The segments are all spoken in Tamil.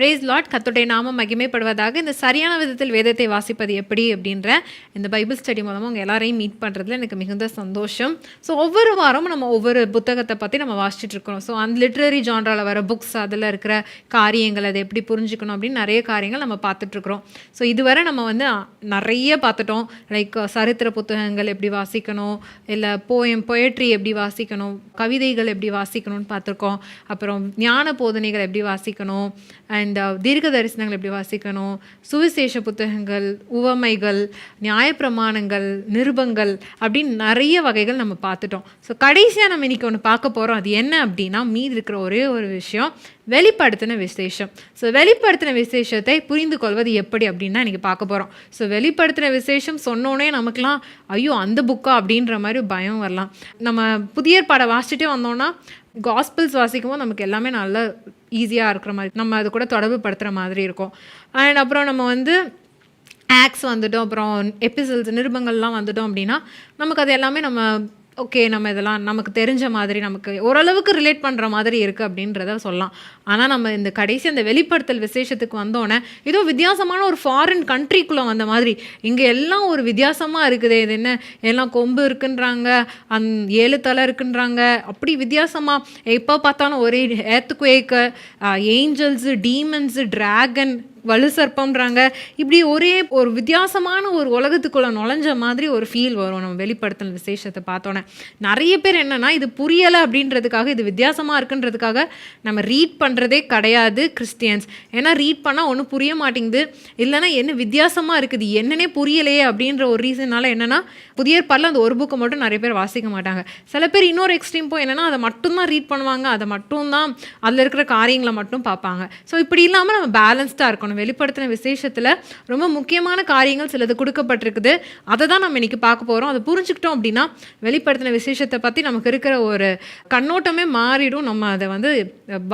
Brace Lord. கர்த்தருடைய நாமம் மகிமைப்படுவதாக. இந்த சரியான விதத்தில் வேதத்தை வாசிப்பது எப்படி அப்படின்ற இந்த பைபிள் ஸ்டடி மூலமாக உங்கள் எல்லாரையும் மீட் பண்ணுறதுல எனக்கு மிகுந்த சந்தோஷம். ஸோ ஒவ்வொரு வாரமும் நம்ம ஒவ்வொரு புத்தகத்தை பற்றி நம்ம வாசிச்சுட்டு இருக்கிறோம். ஸோ அந்த லிட்ரரி ஜான்ராவில் வர புக்ஸ், அதில் இருக்கிற காரியங்கள், அதை எப்படி புரிஞ்சுக்கணும் அப்படின்னு நிறைய காரியங்கள் நம்ம பார்த்துட்ருக்குறோம். ஸோ இதுவரை நம்ம வந்து நிறைய பார்த்துட்டோம். லைக் சரித்திர புத்தகங்கள் எப்படி வாசிக்கணும், இல்லை பொயட்ரி எப்படி வாசிக்கணும், கவிதைகள் எப்படி வாசிக்கணும்னு பார்த்துருக்கோம். அப்புறம் ஞான போதனைகள் எப்படி வாசிக்கணும், அண்ட் தீர்க்க தரிசனங்கள் எப்படி வாசிக்கணும், சுவிசேஷ புத்தகங்கள், உவமைகள், நியாயப்பிரமாணங்கள், நிருபங்கள் அப்படின்னு நிறைய வகைகள் நம்ம பார்த்துட்டோம். ஸோ கடைசியாக நம்ம இன்றைக்கி ஒன்று பார்க்க போகிறோம். அது என்ன அப்படின்னா, மீதி இருக்கிற ஒரே ஒரு விஷயம், வெளிப்படுத்தின விசேஷம். ஸோ வெளிப்படுத்தின விசேஷத்தை புரிந்து கொள்வது எப்படி அப்படின்னு தான் இன்றைக்கி பார்க்க போகிறோம். ஸோ வெளிப்படுத்தின விசேஷம் சொன்னோன்னே நமக்குலாம் ஐயோ அந்த புக்கா அப்படின்ற மாதிரி பயம் வரலாம். நம்ம புதிய ஏற்பாடை வாசிச்சுட்டே வந்தோன்னா காஸ்பிள்ஸ் வாசிக்கும் போது நமக்கு எல்லாமே நல்ல ஈஸியாக இருக்கிற மாதிரி, நம்ம அது கூட தொடர்பு படுத்துகிற மாதிரி இருக்கும். அண்ட் அப்புறம் நம்ம வந்து ஆக்ஸ் வந்துட்டோம், அப்புறம் எபிசோட்ஸ், நிருபங்கள்லாம் வந்துட்டோம் அப்படின்னா நமக்கு அது எல்லாமே நம்ம ஓகே, நம்ம இதெல்லாம் நமக்கு தெரிஞ்ச மாதிரி, நமக்கு ஓரளவுக்கு ரிலேட் பண்ணுற மாதிரி இருக்குது அப்படின்றத சொல்லலாம். ஆனால் நம்ம இந்த கடைசி அந்த வெளிப்படுத்தல் விசேஷத்துக்கு வந்தோன்னே ஏதோ வித்தியாசமான ஒரு ஃபாரின் கண்ட்ரிக்குள்ளே வந்த மாதிரி, இங்கே எல்லாம் ஒரு வித்தியாசமாக இருக்குது. இது என்ன எல்லாம் கொம்பு இருக்குன்றாங்க, 7 தலை இருக்குன்றாங்க, அப்படி வித்தியாசமாக எப்போ பார்த்தாலும் ஒரே ஏர்த்குவேக்கு, ஏஞ்சல்ஸு, டீமன்ஸு, டிராகன், வலு சர்ப்பம்ன்றாங்க. இப்படி ஒரே ஒரு வித்தியாசமான ஒரு உலகத்துக்குள்ளே நுழைஞ்ச மாதிரி ஒரு ஃபீல் வரும் நம்ம வெளிப்படுத்தல் விசேஷத்தை பார்த்தோன்னே. நிறைய பேர் என்னென்னா இது புரியலை அப்படின்றதுக்காக, இது வித்தியாசமாக இருக்குன்றதுக்காக நம்ம ரீட் பண்ணுறதே கிடையாது கிறிஸ்டியன்ஸ். ஏன்னா ரீட் பண்ணால் ஒன்றும் புரிய மாட்டேங்குது, இல்லைனா என்ன வித்தியாசமாக இருக்குது, என்னன்னே புரியலையே அப்படின்ற ஒரு ரீசனால் என்னென்னா புதிய ஏற்பாடில் அந்த ஒரு புக்கை மட்டும் நிறைய பேர் வாசிக்க மாட்டாங்க. சில பேர் இன்னொரு எக்ஸ்ட்ரீம் போய் என்னென்னா அதை மட்டும்தான் ரீட் பண்ணுவாங்க, அதை மட்டும்தான் அதில் இருக்கிற காரியங்களை மட்டும் பார்ப்பாங்க. ஸோ இப்படி இல்லாமல் நம்ம பேலன்ஸ்டாக இருக்கணும். வெளிப்படுத்தின விசேஷத்தில் ரொம்ப முக்கியமான காரியங்கள் சிலது கொடுக்கப்பட்டிருக்குது. அதை தான் நம்ம இன்னைக்கு பார்க்க போகிறோம். அதை புரிஞ்சுக்கிட்டோம் அப்படின்னா வெளிப்படுத்தின விசேஷத்தை பற்றி நமக்கு இருக்கிற ஒரு கண்ணோட்டமே மாறிடும். நம்ம அதை வந்து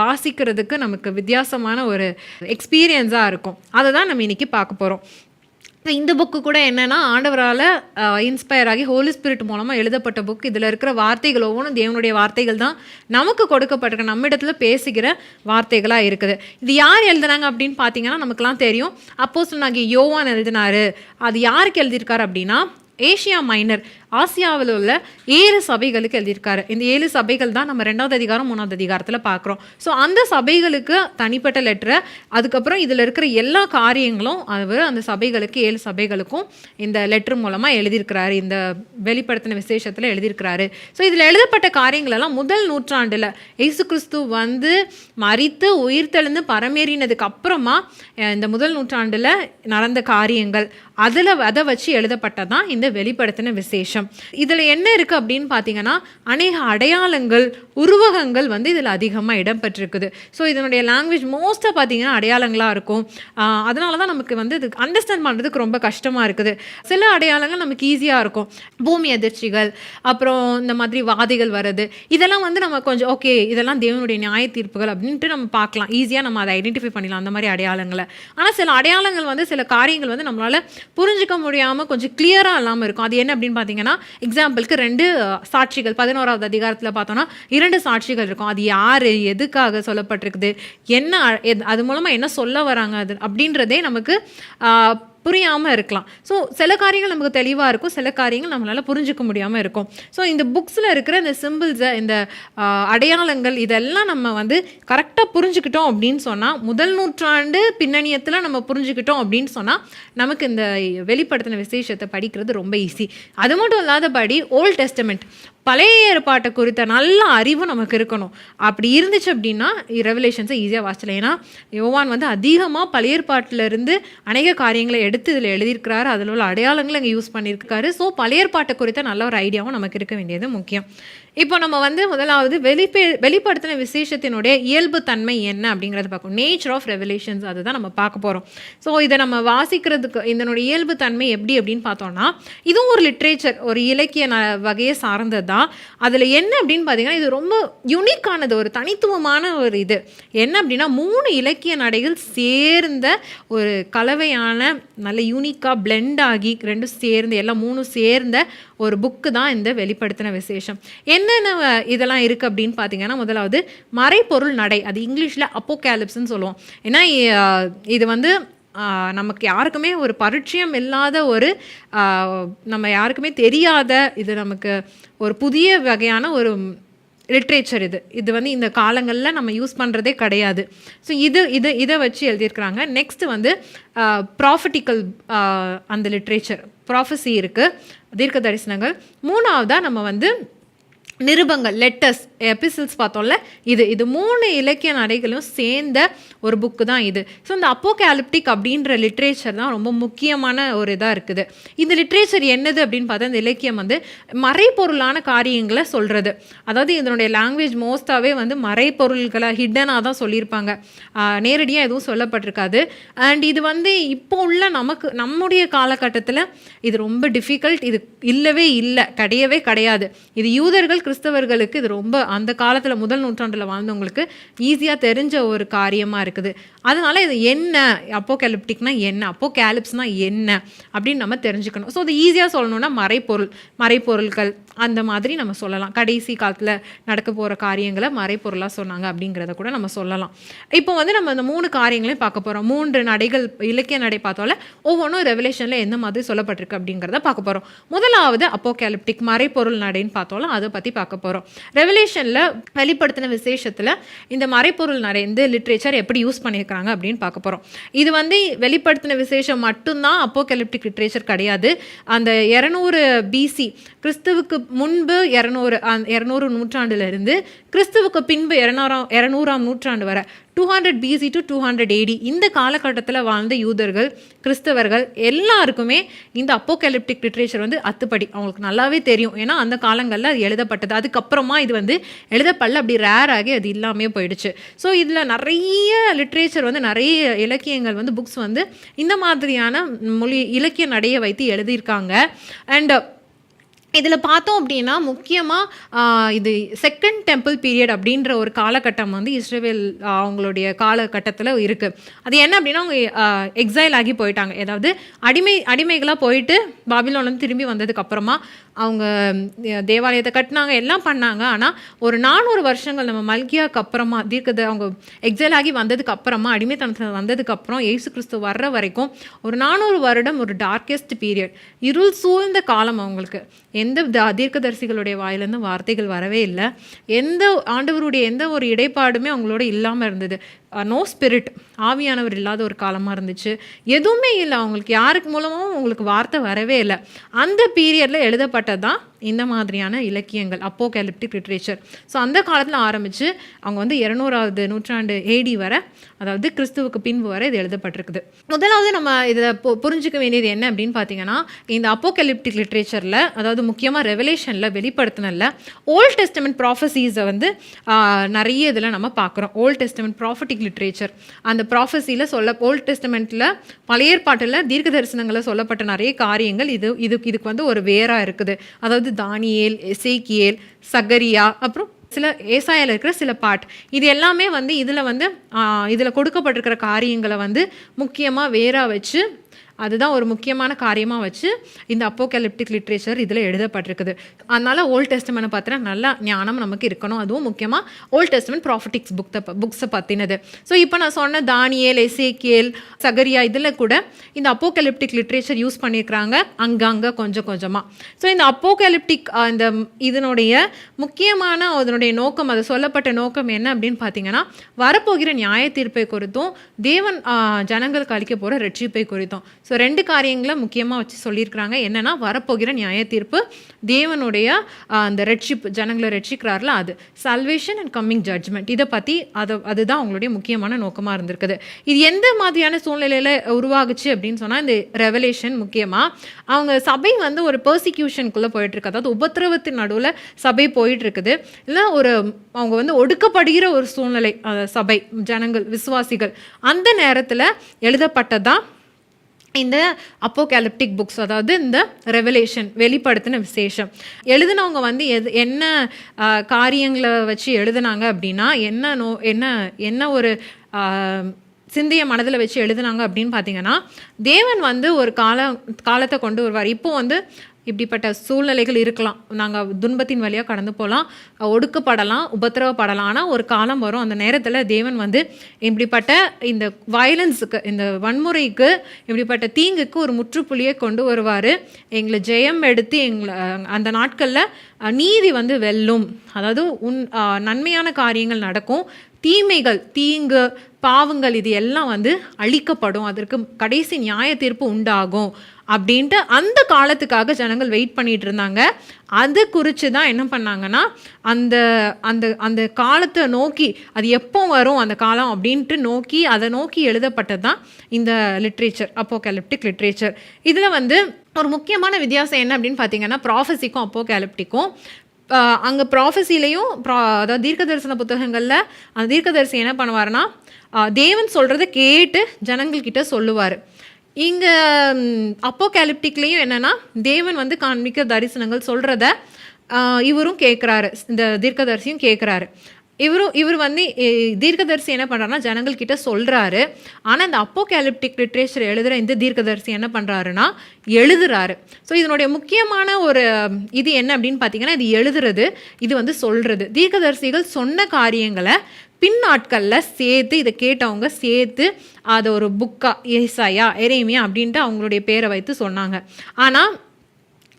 வாசிக்கிறதுக்கு நமக்கு வித்தியாசமான ஒரு எக்ஸ்பீரியன்ஸாக இருக்கும். அதை தான் நம்ம இன்னைக்கு பார்க்க போகிறோம். இந்த புக்கு கூட என்னென்னா ஆண்டவரால் இன்ஸ்பயர் ஆகி ஹோலி ஸ்பிரிட் மூலமாக எழுதப்பட்ட புக். இதில் இருக்கிற வார்த்தைகள் ஒவ்வொன்றும் தேவனுடைய வார்த்தைகள் தான், நமக்கு கொடுக்கப்பட்டிருக்க நம்ம இடத்துல பேசுகிற வார்த்தைகளாக இருக்குது. இது யார் எழுதுனாங்க அப்படின்னு பார்த்தீங்கன்னா நமக்குலாம் தெரியும். அப்போஸ்தலனாகிய யோவான் எழுதினார். அது யாருக்கு எழுதியிருக்காரு அப்படின்னா ஏசியா மைனர், ஆசியாவில் உள்ள 7 சபைகளுக்கு எழுதியிருக்காரு. இந்த 7 சபைகள் தான் நம்ம 2வது அதிகாரம் 3வது அதிகாரத்தில் பார்க்குறோம். ஸோ அந்த சபைகளுக்கு தனிப்பட்ட லெட்டரை, அதுக்கப்புறம் இதில் இருக்கிற எல்லா காரியங்களும் அவர் அந்த சபைகளுக்கு 7 சபைகளுக்கும் இந்த லெட்டர் மூலமாக எழுதியிருக்கிறாரு. இந்த வெளிப்படுத்தின விசேஷத்தில் எழுதியிருக்கிறாரு. ஸோ இதில் எழுதப்பட்ட காரியங்கள் எல்லாம் முதல் நூற்றாண்டில் இயேசு கிறிஸ்து வந்து மரித்து உயிர்த்தெழுந்து பரமேறினதுக்கு அப்புறமா இந்த முதல் நூற்றாண்டில் நடந்த காரியங்கள், அதை வச்சு எழுதப்பட்டதான் இந்த வெளிப்படுத்தின விசேஷம். இதில் என்ன இருக்குது அப்படின்னு பார்த்தீங்கன்னா அநேக அடையாளங்கள், உருவகங்கள் வந்து இதில் அதிகமாக இடம்பெற்றிருக்குது. ஸோ இதனுடைய லாங்குவேஜ் மோஸ்ட்டாக பார்த்தீங்கன்னா அடையாளங்களாக இருக்கும். அதனால தான் நமக்கு வந்து இது அண்டர்ஸ்டாண்ட் பண்ணுறதுக்கு ரொம்ப கஷ்டமாக இருக்குது. சில அடையாளங்கள் நமக்கு ஈஸியாக இருக்கும். பூமி அதிர்ச்சிகள், அப்புறம் இந்த மாதிரி வாதைகள் வர்றது, இதெல்லாம் வந்து நம்ம கொஞ்சம் ஓகே, இதெல்லாம் தேவனுடைய நியாய தீர்ப்புகள் அப்படின்ட்டு நம்ம பார்க்கலாம். ஈஸியாக நம்ம அதை ஐடென்டிஃபை பண்ணிடலாம் அந்த மாதிரி அடையாளங்களை. ஆனால் சில அடையாளங்கள் வந்து சில காரியங்கள் வந்து நம்மளால் புரிஞ்சிக்க முடியாமல் கொஞ்சம் கிளியராக இல்லாமல் இருக்கும். அது என்ன அப்படின்னு பார்த்தீங்கன்னா, எக்ஸாம்பிளுக்கு 2 சாட்சிகள் 11வது அதிகாரத்தில் பார்த்தோன்னா 2 சாட்சிகள் இருக்கும். அது யார், எதுக்காக சொல்லப்பட்டிருக்குது, என்ன, அது மூலமாக என்ன சொல்ல வராங்க, அது அப்படின்றதே நமக்கு புரியாமல் இருக்கலாம். ஸோ சில காரியங்கள் நமக்கு தெளிவாக இருக்கும், சில காரியங்கள் நம்மளால் புரிஞ்சிக்க முடியாமல் இருக்கும். ஸோ இந்த புக்ஸில் இருக்கிற இந்த சிம்பிள்ஸை, இந்த அடையாளங்கள், இதெல்லாம் நம்ம வந்து கரெக்டாக புரிஞ்சுக்கிட்டோம் அப்படின்னு சொன்னால், முதல் நூற்றாண்டு பின்னணியத்தில் நம்ம புரிஞ்சுக்கிட்டோம் அப்படின்னு சொன்னால் நமக்கு இந்த வெளிப்படுத்தின விசேஷத்தை படிக்கிறது ரொம்ப ஈஸி. அது மட்டும் இல்லாதபடி ஓல்ட் டெஸ்டமெண்ட், பழைய ஏற்பாட்டை குறித்த நல்ல அறிவு நமக்கு இருக்கணும். அப்படி இருந்துச்சு அப்படின்னா ரெவலேஷன்ஸை ஈஸியாக வாசிக்கலாம். ஏன்னா யோவான் வந்து அதிகமாக பழைய ஏற்பாட்டிலிருந்து அநேக காரியங்களை எடுத்து இதில் எழுதியிருக்கிறாரு. அதில் உள்ள அடையாளங்களை இங்கே யூஸ் பண்ணியிருக்காரு. ஸோ பழைய ஏற்பாட்டை குறித்த நல்ல ஒரு ஐடியாவும் நமக்கு இருக்க வேண்டியது முக்கியம். இப்போ நம்ம வந்து முதலாவது வெளிப்படுத்தின விசேஷத்தினுடைய இயல்பு தன்மை என்ன அப்படிங்கிறத பார்க்கணும். நேச்சர் ஆஃப் ரெவலேஷன்ஸ், அதுதான் நம்ம பார்க்க போகிறோம். ஸோ இதை நம்ம வாசிக்கிறதுக்கு இதனுடைய இயல்பு தன்மை எப்படி அப்படின்னு பார்த்தோம்னா, இதுவும் ஒரு லிட்ரேச்சர், ஒரு இலக்கிய வகையை சார்ந்தது தான். அதில் என்ன அப்படின்னு பார்த்தீங்கன்னா, இது ரொம்ப யுனிக்கானது, ஒரு தனித்துவமான ஒரு இது. என்ன அப்படின்னா 3 இலக்கிய நடைகள் சேர்ந்த ஒரு கலவையான நல்ல யூனிக்காக பிளெண்ட் ஆகி 2 சேர்ந்து எல்லாம் 3 சேர்ந்த ஒரு புக்கு தான் இந்த வெளிப்படுத்தின விசேஷம். என்னென்ன இதெல்லாம் இருக்குது அப்படின்னு பார்த்தீங்கன்னா, முதலாவது மறைபொருள் நடை, அது இங்கிலீஷில் அப்போகேலிப்ஸ்ன்னு சொல்லுவோம். ஏன்னா இது வந்து நமக்கு யாருக்குமே ஒரு பரிச்சயம் இல்லாத ஒரு நம்ம யாருக்குமே தெரியாத, இது நமக்கு ஒரு புதிய வகையான ஒரு லிட்ரேச்சர். இது வந்து இந்த காலங்களில் நம்ம யூஸ் பண்ணுறதே கிடையாது. ஸோ இதை வச்சு எழுதியிருக்கிறாங்க. நெக்ஸ்ட்டு வந்து ப்ராஃபட்டிக்கல் அந்த லிட்ரேச்சர், ப்ராஃபஸி இருக்குது, தீர்க்க தரிசனங்கள். மூணாவதாக நம்ம வந்து நிருபங்கள், லெட்டர்ஸ், எபிசில்ஸ் பார்த்தோம்ல, இது 3 இலக்கிய நடைகளும் சேர்ந்த ஒரு புக்கு தான் இது. ஸோ இந்த அப்போகேலிப்டிக் அப்படின்ற லிட்ரேச்சர் தான் ரொம்ப முக்கியமான ஒரு இதாக இருக்குது. இந்த லிட்ரேச்சர் என்னது அப்படின்னு பார்த்தா, இந்த இலக்கியம் வந்து மறைப்பொருளான காரியங்களை சொல்கிறது. அதாவது இதனுடைய லாங்குவேஜ் மோஸ்ட்டாகவே வந்து மறைப்பொருள்களை ஹிட்டனாக தான் சொல்லியிருப்பாங்க, நேரடியாக எதுவும் சொல்லப்பட்டிருக்காது. அண்ட் இது வந்து இப்போ உள்ள நம்முடைய காலகட்டத்தில் இது ரொம்ப டிஃபிகல்ட், இது இல்லவே இல்லை, கிடையாது. இது யூதர்கள் கிறிஸ்தவர்களுக்கு இது ரொம்ப அந்த காலத்தில் முதல் நூற்றாண்டில் வாழ்ந்தவங்களுக்கு ஈஸியாக தெரிஞ்ச ஒரு காரியமாக இருக்குது. அதனால் இது என்ன அப்போகேலிப்டிக்னா என்ன, அப்போகேலிப்ஸ்னால் என்ன அப்படின்னு நம்ம தெரிஞ்சுக்கணும். ஸோ இது ஈஸியாக சொல்லணும்னா மறைப்பொருள்கள் அந்த மாதிரி நம்ம சொல்லலாம். கடைசி காலத்தில் நடக்க போகிற காரியங்களை மறைப்பொருளாக சொன்னாங்க அப்படிங்கிறத கூட நம்ம சொல்லலாம். இப்போ வந்து நம்ம இந்த 3 காரியங்களையும் பார்க்க போகிறோம். 3 நடைகள், இலக்கிய நடை பார்த்தோம்ல, ஒவ்வொன்றும் ரெவலேஷனில் எந்த மாதிரி சொல்லப்பட்டிருக்கு அப்படிங்கிறத பார்க்க போகிறோம். முதலாவது அப்போகேலிப்டிக் மறைப்பொருள் நடைன்னு பார்த்தோம்ல, அதை பற்றி பார்க்க போகிறோம். ரெவலேஷனில் வெளிப்படுத்தின விசேஷத்தில் இந்த மறைப்பொருள் நடை, இந்த லிட்ரேச்சர் எப்படி யூஸ் பண்ணியிருக்காங்க அப்படின்னு பார்க்க போகிறோம். இது வந்து வெளிப்படுத்தின விசேஷம் மட்டும்தான் அப்போகேலிப்டிக் லிட்ரேச்சர் கிடையாது. அந்த 200 BC, கிறிஸ்துவுக்கு முன்பு 200 நூற்றாண்டிலிருந்து கிறிஸ்துவுக்கு பின்பு 200ஆம் நூற்றாண்டு வரை 200 BC to 200 AD இந்த காலகட்டத்தில் வாழ்ந்த யூதர்கள், கிறிஸ்தவர்கள் எல்லாருக்குமே இந்த அப்போகேலிப்டிக் லிட்ரேச்சர் வந்து அத்துப்படி, அவங்களுக்கு நல்லாவே தெரியும். ஏன்னா அந்த காலங்களில் அது எழுதப்பட்டது. அதுக்கப்புறமா இது வந்து எழுதப்படல, அப்படி ரேர் ஆகி அது இல்லாமே போயிடுச்சு. ஸோ இதில் நிறைய லிட்ரேச்சர் வந்து, நிறைய இலக்கியங்கள் வந்து, புக்ஸ் வந்து இந்த மாதிரியான மொழி இலக்கிய நடையை வைத்து எழுதியிருக்காங்க. அண்ட் இதில் பார்த்தோம் அப்படின்னா முக்கியமாக இது செகண்ட் டெம்பிள் பீரியட் அப்படின்ற ஒரு காலகட்டம் வந்து இஸ்ரேல் அவங்களுடைய காலகட்டத்தில் இருக்குது. அது என்ன அப்படின்னா, அவங்க எக்ஸைல் ஆகி போயிட்டாங்க. ஏதாவது அடிமைகளாக போயிட்டு பாபிலோன்லேருந்து திரும்பி வந்ததுக்கப்புறமா அவங்க தேவாலயத்தை கட்டினாங்க, எல்லாம் பண்ணாங்க. ஆனால் ஒரு 400 வருஷங்கள் நம்ம மல்கியாவுக்கு அப்புறமா அவங்க எக்ஸைல் ஆகி வந்ததுக்கு அப்புறமா, அடிமைத்தனத்தில் வந்ததுக்கப்புறம் இயேசு கிறிஸ்து வர்ற வரைக்கும் ஒரு 400 வருடம் ஒரு டார்க்கெஸ்ட் பீரியட், இருள் சூழ்ந்த காலம். அவங்களுக்கு எந்த தீர்க்கதரிசிகளுடைய வாயிலேருந்து வார்த்தைகள் வரவே இல்லை. ஆண்டவருடைய எந்த ஒரு இடைப்பாடுமே அவங்களோட இல்லாமல் இருந்தது. நோ ஸ்பிரிட், ஆவியானவர் இல்லாத ஒரு காலமாக இருந்துச்சு. எதுவுமே இல்லை அவங்களுக்கு, யாருக்கு மூலமும் உங்களுக்கு வார்த்தை வரவே இல்லை. அந்த பீரியடில் எழுதப்பட்டது தான் இந்த மாதிரியான இலக்கியங்கள், அப்போகேலிப்டிக் லிட்ரேச்சர். ஸோ அந்த காலத்தில் ஆரம்பித்து அவங்க வந்து 200ஆவது நூற்றாண்டு AD வரை, அதாவது கிறிஸ்துவுக்கு பின்பு வரை இது எழுதப்பட்டிருக்குது. முதலாவது நம்ம இதில் புரிஞ்சிக்க வேண்டியது என்ன அப்படின்னு பார்த்தீங்கன்னா, இந்த அப்போகேலிப்டிக் லிட்ரேச்சரில், அதாவது முக்கியமாக ரெவலேஷனில் வெளிப்படுத்தினில் ஓல்ட் டெஸ்டமெண்ட் ப்ராஃபஸீஸை வந்து நிறைய இதில் நம்ம பார்க்குறோம். ஓல்ட் டெஸ்டமெண்ட் ப்ராஃபட்டிக் லிட்ரேச்சர், அந்த ப்ராஃபஸியில் ஓல்ட் டெஸ்டமெண்ட்டில் பழைய ஏற்பாட்டில் தீர்க்க தரிசனங்களில் சொல்லப்பட்ட நிறைய காரியங்கள் இதுக்கு வந்து ஒரு வேராக இருக்குது. அதாவது தானியேல், எசேக்கியேல், சகரியா, அப்புறம் சில ஏசாயால இருக்கிற சில பாட், இது எல்லாமே வந்து இதில் கொடுக்கப்பட்டிருக்கிற காரியங்களை வந்து முக்கியமாக வேராக வச்சு, அதுதான் ஒரு முக்கியமான காரியமாக வச்சு இந்த அப்போகேலிப்டிக் லிட்ரேச்சர் இதில் எழுதப்பட்டிருக்குது. அதனால் ஓல்ட் டெஸ்டமெண்ட்டை பற்றின நல்ல ஞானம் நமக்கு இருக்கணும். அதுவும் முக்கியமாக ஓல்ட் டெஸ்டமெண்ட் ப்ராஃபட்டிக்ஸ் புக்ஸை பற்றினது. ஸோ இப்போ நான் சொன்ன தானியேல், எசேக்கியேல், சகரியா, இதில் கூட இந்த அப்போகேலிப்டிக் லிட்ரேச்சர் யூஸ் பண்ணியிருக்கிறாங்க அங்கங்கே கொஞ்சமாக. ஸோ இந்த அப்போகேலிப்டிக் இதனுடைய முக்கியமான அதனுடைய நோக்கம், அது சொல்லப்பட்ட நோக்கம் என்ன அப்படின்னு பார்த்தீங்கன்னா, வரப்போகிற நியாய தீர்ப்பை குறித்தும் தேவன் ஜனங்களுக்கு அளிக்க போகிற ரட்சிப்பை குறித்தும். ஸோ 2 காரியங்களை முக்கியமாக வச்சு சொல்லியிருக்கிறாங்க. என்னென்னா, வரப்போகிற நியாய தீர்ப்பு, தேவனுடைய அந்த ரட்சிப்பு, ஜனங்களை ரட்சிக்கிறார்ல, அது சல்வேஷன் அண்ட் கம்மிங் ஜட்ஜ்மெண்ட், இதை பற்றி அதுதான் அவங்களுடைய முக்கியமான நோக்கமாக இருந்திருக்குது. இது எந்த மாதிரியான சூழ்நிலையில் உருவாகுச்சு அப்படின்னு சொன்னால், இந்த ரெவலேஷன் முக்கியமாக அவங்க சபை வந்து ஒரு பெர்சிக்யூஷனுக்குள்ளே போயிட்டுருக்கு, அதாவது உபத்திரவத்தின் நடுவில் சபை போயிட்டுருக்குது. இல்லை அவங்க வந்து ஒடுக்கப்படுகிற ஒரு சூழ்நிலை, சபை ஜனங்கள், விசுவாசிகள், அந்த நேரத்தில் எழுதப்பட்டதான் இந்த அப்போகேலிப்டிக் புக்ஸ், அதாவது இந்த ரெவலேஷன், வெளிப்படுத்தின விசேஷம் எழுதினவங்க வந்து என்ன காரியங்களை வச்சு எழுதுனாங்க அப்படின்னா, என்ன ஒரு சிந்தைய மனதில் வச்சு எழுதுனாங்க அப்படின்னு பார்த்தீங்கன்னா, தேவன் வந்து ஒரு காலத்தை கொண்டு வருவார். இப்போ வந்து இப்படிப்பட்ட சூழ்நிலைகள் இருக்கலாம், நாங்கள் துன்பத்தின் வழியாக கடந்து போகலாம், ஒடுக்கப்படலாம், உபத்திரவப்படலாம். ஆனால் ஒரு காலம் வரும், அந்த நேரத்தில் தேவன் வந்து இப்படிப்பட்ட இந்த வயலன்ஸுக்கு, இந்த வன்முறைக்கு, இப்படிப்பட்ட தீங்குக்கு ஒரு முற்றுப்புள்ளியை கொண்டு வருவார். எங்களை ஜெயம் எடுத்து அந்த நாட்களில் நீதி வந்து வெல்லும். அதாவது நன்மையான காரியங்கள் நடக்கும், தீமைகள், தீங்கு, பாவங்கள் இது எல்லாம் வந்து அழிக்கப்படும், அதற்கு கடைசி நியாய தீர்ப்பு உண்டாகும் அப்படின்ட்டு அந்த காலத்துக்காக ஜனங்கள் வெயிட் பண்ணிட்டு இருந்தாங்க. அது குறித்து தான் என்ன பண்ணாங்கன்னா, அந்த அந்த அந்த காலத்தை நோக்கி, அது எப்போ வரும் அந்த காலம் அப்படின்ட்டு நோக்கி, அதை நோக்கி எழுதப்பட்டது தான் இந்த லிட்ரேச்சர், அப்போகேலிப்டிக் லிட்ரேச்சர். இதில் வந்து ஒரு முக்கியமான வித்தியாசம் என்ன அப்படின்னு பார்த்தீங்கன்னா, ப்ராஃபஸிக்கும் அப்போகேலிப்டிக்கும், அங்கே ப்ராஃபஸிலையும் அதாவது தீர்க்க தரிசன புத்தகங்களில் அந்த தீர்க்கதரிசி என்ன பண்ணுவார்னா, தேவன் சொல்கிறத கேட்டு ஜனங்கள்கிட்ட சொல்லுவார். இங்கே அப்போகேலிப்டிக்லேயும் என்னென்னா, தேவன் வந்து காண்பிக்க தரிசனங்கள் சொல்கிறத இவரும் கேட்குறாரு, இந்த தீர்க்கதரிசியும் கேட்குறாரு. இவர் வந்து தீர்க்கதரிசி என்ன பண்ணுறாருனா ஜனங்கள்கிட்ட சொல்கிறாரு. ஆனால் இந்த அப்போகேலிப்டிக் லிட்ரேச்சர் எழுதுகிற இந்த தீர்க்கதரிசி என்ன பண்ணுறாருன்னா எழுதுறாரு. ஸோ இதனுடைய முக்கியமான ஒரு இது என்ன அப்படின்னு பார்த்தீங்கன்னா, இது எழுதுறது, இது வந்து சொல்கிறது. தீர்க்கதரிசிகள் சொன்ன காரியங்களை பின் நாட்களில் சேர்த்து, இதை கேட்டவங்க சேர்த்து அதை ஒரு புக்கா, ஏசாயா, எரேமியா அப்படின்ட்டு அவங்களுடைய பேரை வைத்து சொன்னாங்க. ஆனால்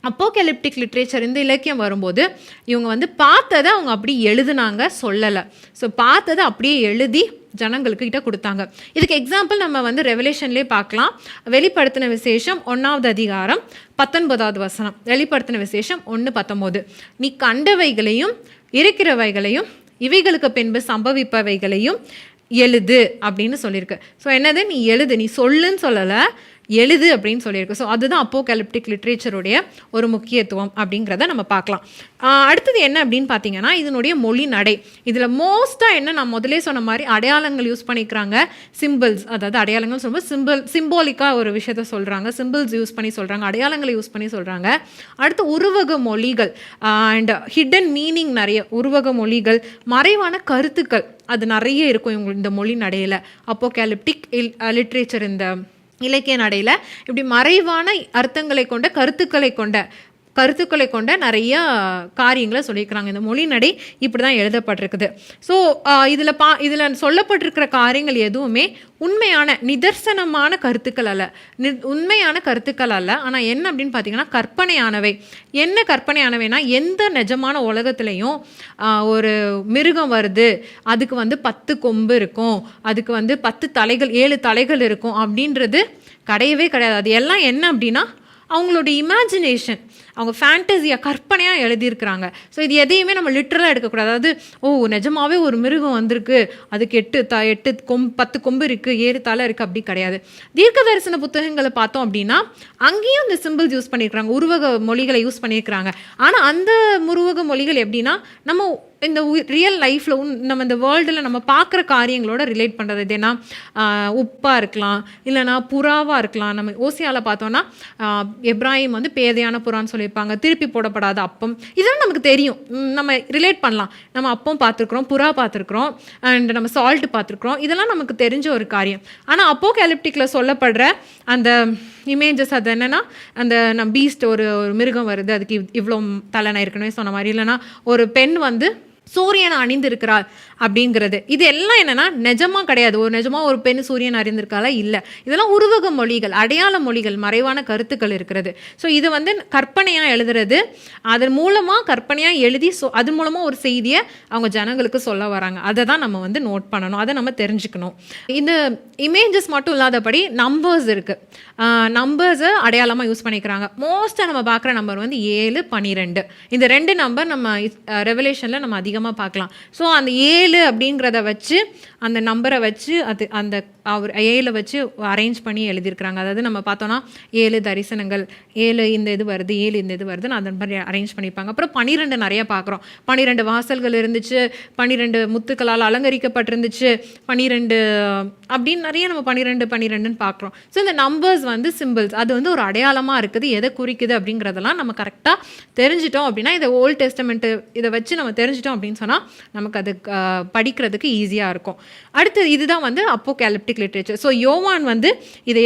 அப்போகேலிப்டிக் லிட்ரேச்சர், இந்த இலக்கியம் வரும்போது இவங்க வந்து பார்த்ததை அவங்க அப்படி எழுதுனாங்க, சொல்லலை. ஸோ பார்த்ததை அப்படியே எழுதி ஜனங்களுக்கு கிட்ட கொடுத்தாங்க. இதுக்கு எக்ஸாம்பிள் நம்ம வந்து ரெவலேஷன்லேயே பார்க்கலாம். வெளிப்படுத்தின விசேஷம் 1வது அதிகாரம் 19வது வசனம். வெளிப்படுத்தின விசேஷம் 1:19. நீ கண்டவைகளையும் இருக்கிறவைகளையும் இவைகளுக்கு பின்பு சம்பவிப்பவைகளையும் எழுது அப்படின்னு சொல்லியிருக்கு. ஸோ என்னது, நீ எழுது, நீ சொல்லுன்னு சொல்லலை, எழுது அப்படின்னு சொல்லியிருக்கு. ஸோ அதுதான் அப்போகேலிப்டிக் லிட்ரேச்சருடைய ஒரு முக்கியத்துவம் அப்படிங்கிறத நம்ம பார்க்கலாம். அடுத்தது என்ன அப்படின்னு பார்த்தீங்கன்னா, இதனுடைய மொழி நடை. இதில் மோஸ்ட்டாக என்ன, நான் முதலே சொன்ன மாதிரி அடையாளங்கள் யூஸ் பண்ணிக்கிறாங்க, சிம்பிள்ஸ், அதாவது அடையாளங்கள் சொல்லும்போது சிம்போலிக்காக ஒரு விஷயத்த சொல்கிறாங்க, சிம்பிள்ஸ் யூஸ் பண்ணி சொல்கிறாங்க, அடையாளங்களை யூஸ் பண்ணி சொல்கிறாங்க. அடுத்து உருவக மொழிகள் அண்ட் ஹிடன் மீனிங், நிறைய உருவக மொழிகள், மறைவான கருத்துக்கள் அது நிறைய இருக்கும் இவங்க இந்த மொழி நடையில். அப்போகேலிப்டிக் லிட்ரேச்சர் இந்த இலக்கிய நடையில் இப்படி மறைவான அர்த்தங்களை கொண்ட கருத்துக்களை கொண்ட நிறைய காரியங்களை சொல்லியிருக்கிறாங்க. இந்த மொழி நடை இப்படி தான் எழுதப்பட்டிருக்குது. ஸோ இதில் சொல்லப்பட்டிருக்கிற காரியங்கள் எதுவுமே உண்மையான நிதர்சனமான கருத்துக்கள் அல்ல, உண்மையான கருத்துக்கள் அல்ல. ஆனால் என்ன அப்படின்னு பார்த்தீங்கன்னா, கற்பனையானவை. என்ன கற்பனையானவைனா, எந்த நிஜமான உலகத்துலேயும் ஒரு மிருகம் வருது, அதுக்கு வந்து 10 கொம்பு இருக்கும், அதுக்கு வந்து 10 தலைகள் 7 தலைகள் இருக்கும் அப்படின்றது கிடையவே கிடையாது. அது எல்லாம் என்ன அப்படின்னா அவங்களோட இமேஜினேஷன், அவங்க ஃபேண்டசியாக கற்பனையாக எழுதியிருக்கிறாங்க. ஸோ இது எதையுமே நம்ம லிட்டரலாக எடுக்கக்கூடாது. அதாவது நிஜமாகவே ஒரு மிருகம் வந்திருக்கு, அதுக்கு 10 கொம்பு இருக்குது, 7 தலை இருக்குது, அப்படி கிடையாது. தீர்க்க தரிசன புத்தகங்களை பார்த்தோம் அப்படின்னா அங்கேயும் இந்த சிம்பிள்ஸ் யூஸ் பண்ணியிருக்கிறாங்க, உருவக மொழிகளை யூஸ் பண்ணியிருக்கிறாங்க. ஆனால் அந்த உருவக மொழிகள் எப்படின்னா, நம்ம இந்த ரியல் லைஃப்பில் நம்ம இந்த வேர்ல்டில் நம்ம பார்க்குற காரியங்களோட ரிலேட் பண்ணுறது. இது ஏன்னா உப்பாக இருக்கலாம், இல்லைனா புறாவாக இருக்கலாம். நம்ம ஓசியாவில் பார்த்தோன்னா எப்ராஹிம் வந்து பேதையான புறான்னு சொல்லியிருப்பாங்க, திருப்பி போடப்படாத அப்பம், இதெல்லாம் நமக்கு தெரியும், நம்ம ரிலேட் பண்ணலாம். நம்ம அப்பம் பார்த்துருக்குறோம், புறா பார்த்துருக்குறோம், அண்ட் நம்ம சால்ட்டு பார்த்துருக்குறோம், இதெல்லாம் நமக்கு தெரிஞ்ச ஒரு காரியம். ஆனால் அப்போகேலிப்டிக்கில் சொல்லப்படுற அந்த இமேஜஸ் அது என்னென்னா, அந்த நம்ம பீஸ்ட், ஒரு மிருகம் வருது, அதுக்கு இவ்வளோ தலை, நான் ஏற்கனவே சொன்ன மாதிரி, இல்லைனா ஒரு பெண் வந்து சூரியனை அணிந்திருக்கிறாள் அப்படிங்கிறது, இது எல்லாம் என்னென்னா நிஜமாக கிடையாது. நிஜமாக ஒரு பெண் சூரியன் அறிந்திருக்காளா? இல்லை. இதெல்லாம் உருவக மொழிகள், அடையாள மொழிகள், மறைவான கருத்துக்கள் இருக்கிறது. ஸோ இது வந்து கற்பனையாக எழுதுறது, அதன் மூலமாக கற்பனையாக எழுதி அது மூலமாக ஒரு செய்தியை அவங்க ஜனங்களுக்கு சொல்ல வராங்க. அதை தான் நம்ம வந்து நோட் பண்ணணும், அதை நம்ம தெரிஞ்சுக்கணும். இந்த இமேஜஸ் மட்டும் இல்லாதபடி நம்பர்ஸ் இருக்குது, நம்பர்ஸை அடையாளமாக யூஸ் பண்ணிக்கிறாங்க. மோஸ்ட்டாக நம்ம பார்க்குற நம்பர் வந்து 7, 12. இந்த 2 நம்பர் நம்ம ரெவலேஷனில் நம்ம அதிகமாக அதிகமாக பார்க்கலாம். ஸோ அந்த 7 அப்படிங்கிறத வச்சு அந்த நம்பரை வச்சு அந்த அவர் 7 வச்சு அரேஞ்ச் பண்ணி எழுதியிருக்கிறாங்க. அதாவது நம்ம பார்த்தோன்னா 7 தரிசனங்கள், 7 இந்த இது வருது, 7 இந்த இது வருதுன்னு அந்த மாதிரி அரேஞ்ச் பண்ணியிருப்பாங்க. அப்புறம் 12 நிறைய பார்க்குறோம். 12 வாசல்கள் இருந்துச்சு, 12 முத்துக்களால் அலங்கரிக்கப்பட்டிருந்துச்சு, 12 அப்படின்னு நிறைய நம்ம 12ன்னு பார்க்குறோம். ஸோ இந்த நம்பர்ஸ் வந்து சிம்பிள்ஸ், அது வந்து ஒரு அடையாளமாக இருக்குது, எதை குறிக்குது அப்படிங்கிறதெல்லாம் நம்ம கரெக்டாக தெரிஞ்சிட்டோம் அப்படின்னா, இதை ஓல்ட் டெஸ்டமெண்ட்டு இதை வச்சு நம்ம தெரிஞ்சிட்டோம் அப்படின்னு சொன்னால் நமக்கு அது படிக்கிறதுக்கு ஈஸியாக இருக்கும். அடுத்து இதுதான் வந்து அப்போகேலிப்டிக் லிட்ரேச்சர். ஸோ யோவான் வந்து இதை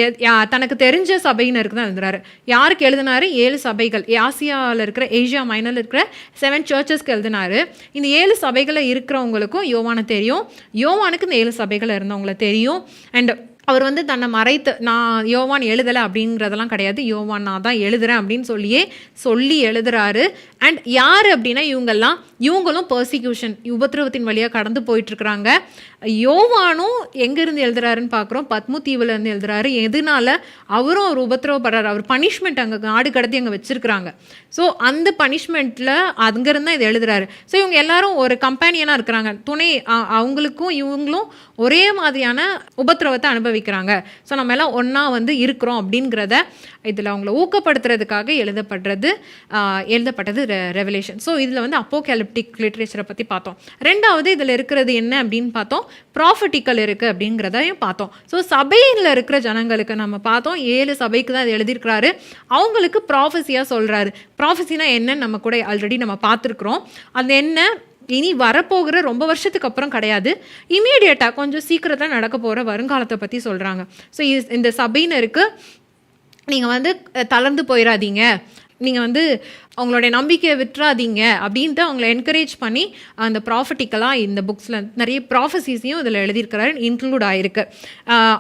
தனக்கு தெரிஞ்ச சபையினருக்கு தான் எழுதுறாரு. யாருக்கு எழுதினாரு? 7 சபைகள், ஆசியாவில் இருக்கிற, ஏஷியா மைனரில் இருக்கிற 7 சர்ச்சஸ்க்கு எழுதினாரு. இந்த 7 சபைகளில் இருக்கிறவங்களுக்கும் யோவானை தெரியும், யோவானுக்கு இந்த 7 சபைகள் இருந்தவங்களை தெரியும். அண்ட் அவர் வந்து தன்னை மறைத்து நான் யோவான் எழுதலை அப்படிங்கிறதெல்லாம் கிடையாது, யோவான் நான் தான் எழுதுகிறேன் அப்படின்னு சொல்லி எழுதுறாரு. அண்ட் யார் அப்படின்னா இவங்களும் பர்சிக்யூஷன் உபத்திரவத்தின் வழியாக கடந்து போயிட்டுருக்குறாங்க. யோவானும் எங்கேருந்து எழுதுறாருன்னு பார்க்குறோம், பத்மு தீவுலேருந்து எழுதுறாரு. எதனால? அவரும் ஒரு உபத்திரவப்படுறாரு, அவர் பனிஷ்மெண்ட் அங்கே நாடு கடத்தி அங்கே வச்சுருக்குறாங்க. ஸோ அந்த பனிஷ்மெண்ட்டில் அங்கேருந்து தான் இதை எழுதுறாரு. ஸோ இவங்க எல்லாரும் ஒரு கம்பேனியனாக இருக்கிறாங்க, துணை, அவங்களுக்கும் இவங்களும் ஒரே மாதிரியான உபத்திரவத்தை அனுபவிக்கிறாங்க. ஸோ நம்ம எல்லாம் ஒன்றா வந்து இருக்கிறோம் அப்படிங்கிறத இதில் அவங்கள ஊக்கப்படுத்துறதுக்காக எழுதப்பட்டது ரெவலேஷன். ஸோ இதில் வந்து அப்போகேலிப்டிக் லிட்ரேச்சரை பற்றி பார்த்தோம். ரெண்டாவது இதில் இருக்கிறது என்ன அப்படின்னு பார்த்தோம், ப்ராஃபட்டிக்கல் இருக்குது அப்படிங்கிறதையும் பார்த்தோம். ஸோ சபையில் இருக்கிற ஜனங்களுக்கு நம்ம பார்த்தோம், 7 சபைக்கு தான் அது எழுதியிருக்கிறாரு. அவங்களுக்கு ப்ராஃபஸியாக சொல்கிறாரு. ப்ராஃபஸினா என்னன்னு நம்ம கூட ஆல்ரெடி நம்ம பார்த்துருக்குறோம். அது என்ன, இனி வரப்போகிற ரொம்ப வருஷத்துக்கு அப்புறம் கிடையாது, இமீடியட்டாக கொஞ்சம் சீக்கிரத்தில் நடக்க போகிற வருங்காலத்தை பற்றி சொல்கிறாங்க. ஸோ இந்த சபையினருக்கு நீங்கள் வந்து தளர்ந்து போயிடாதீங்க, நீங்கள் வந்து அவங்களுடைய நம்பிக்கையை விட்டுறாதீங்க அப்படின்ட்டு அவங்கள என்கரேஜ் பண்ணி அந்த ப்ராஃபட்டிக்கலாக இந்த புக்ஸில் நிறைய ப்ராஃபஸிஸையும் இதில் எழுதியிருக்கிறாரு, இன்க்ளூட் ஆகிருக்கு.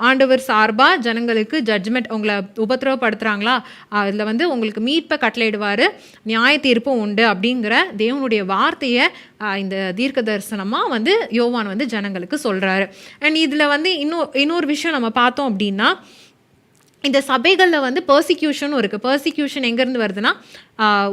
ஆண்டவர் சார்பாக ஜனங்களுக்கு ஜட்ஜ்மெண்ட், உங்களை உபத்திரவப்படுத்துகிறாங்களா அதில் வந்து உங்களுக்கு மீட்பை கட்டளையிடுவார், நியாய தீர்ப்பும் உண்டு அப்படிங்கிற தேவனுடைய வார்த்தையை இந்த தீர்க்க தரிசனமாக வந்து யோவான் வந்து ஜனங்களுக்கு சொல்கிறாரு. அண்ட் இதில் வந்து இன்னொரு விஷயம் நம்ம பார்த்தோம் அப்படின்னா, இந்த சபைகளில் வந்து பர்சிக்யூஷனும் இருக்குது. பர்சிக்யூஷன் எங்கேருந்து வருதுன்னா,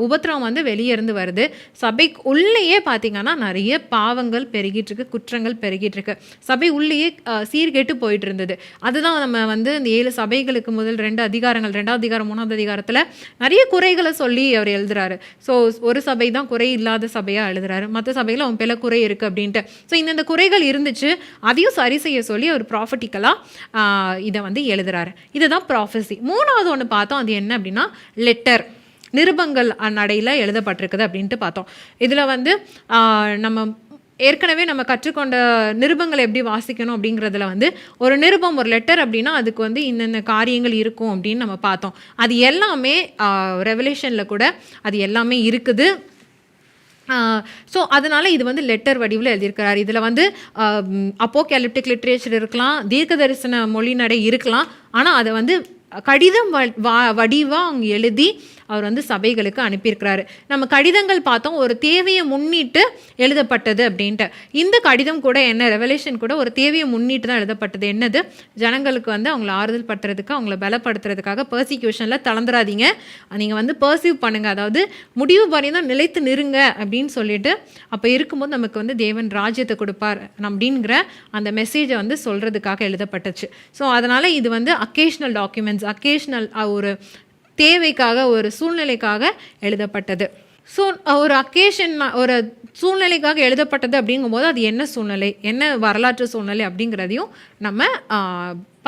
உபத்திரம் வந்து வெளியேருந்து வருது. சபைக்கு உள்ளேயே பார்த்திங்கன்னா நிறைய பாவங்கள் பெருகிட்டுருக்கு, குற்றங்கள் பெருகிட்டுருக்கு. சபை உள்ளேயே சீர்கெட்டு போயிட்டு இருந்தது. அதுதான் நம்ம வந்து இந்த 7 சபைகளுக்கு முதல் 2 அதிகாரங்கள், 2வது அதிகாரம் 3வது அதிகாரத்தில் நிறைய குறைகளை சொல்லி அவர் எழுதுறாரு. ஸோ ஒரு சபை தான் குறை இல்லாத சபையாக எழுதுறாரு, மற்ற சபையில் அவன் பிள்ளை குறை இருக்குது அப்படின்ட்டு. ஸோ இந்த குறைகள் இருந்துச்சு, அதையும் சரி செய்ய சொல்லி அவர் ப்ராஃபட்டிக்கலாக இதை வந்து எழுதுறாரு. இதுதான் ப்ராஃபஸி. 3வது ஒன்று பார்த்தோம், அது என்ன அப்படின்னா லெட்டர், நிருபங்கள் நடையில் எழுதப்பட்டிருக்குது அப்படின்ட்டு பார்த்தோம். இதில் வந்து நம்ம ஏற்கனவே நம்ம கற்றுக்கொண்ட நிருபங்களை எப்படி வாசிக்கணும் அப்படிங்கிறதுல வந்து ஒரு நிருபம், ஒரு லெட்டர் அப்படின்னா அதுக்கு வந்து இன்னென்ன காரியங்கள் இருக்கும் அப்படின்னு நம்ம பார்த்தோம். அது எல்லாமே ரெவலேஷனில் கூட அது எல்லாமே இருக்குது. ஸோ அதனால் இது வந்து லெட்டர் வடிவில் எழுதியிருக்கிறார். இதில் வந்து அப்போகேலிப்டிக் லிட்ரேச்சர் இருக்கலாம், தீர்க்க தரிசன மொழி நடை இருக்கலாம், ஆனால் அதை வந்து கடிதம் வடிவாக அவங்க எழுதி அவர் வந்து சபைகளுக்கு அனுப்பியிருக்கிறாரு. நம்ம கடிதங்கள் பார்த்தோம், ஒரு தேவையை முன்னிட்டு எழுதப்பட்டது அப்படின்ட்டு. இந்த கடிதம் கூட என்ன, ரெவலேஷன் கூட ஒரு தேவையை முன்னிட்டு தான் எழுதப்பட்டது. என்னது, ஜனங்களுக்கு வந்து அவங்கள ஆறுதல் படுத்துறதுக்கு, அவங்கள பலப்படுத்துறதுக்காக. பர்சிக்யூஷனில் தளர்ந்துடாதீங்க, நீங்கள் வந்து பர்சீவ் பண்ணுங்கள், அதாவது முடிவு வரையும் நிலைத்து நிறுங்க அப்படின்னு சொல்லிட்டு, அப்போ இருக்கும்போது நமக்கு வந்து தேவன் ராஜ்யத்தை கொடுப்பார் அப்படிங்கிற அந்த மெசேஜை வந்து சொல்கிறதுக்காக எழுதப்பட்டுச்சு. ஸோ அதனால் இது வந்து அக்கேஷ்னல் டாக்குமெண்ட்ஸ், அக்கேஷ்னல் ஒரு தேவைக்காக, ஒரு சூழ்நிலைக்காக எழுதப்பட்டது. ஸோ ஒரு அக்கேஷன், ஒரு சூழ்நிலைக்காக எழுதப்பட்டது அப்படிங்கும்போது அது என்ன சூழ்நிலை, என்ன வரலாற்று சூழ்நிலை அப்படிங்கிறதையும் நம்ம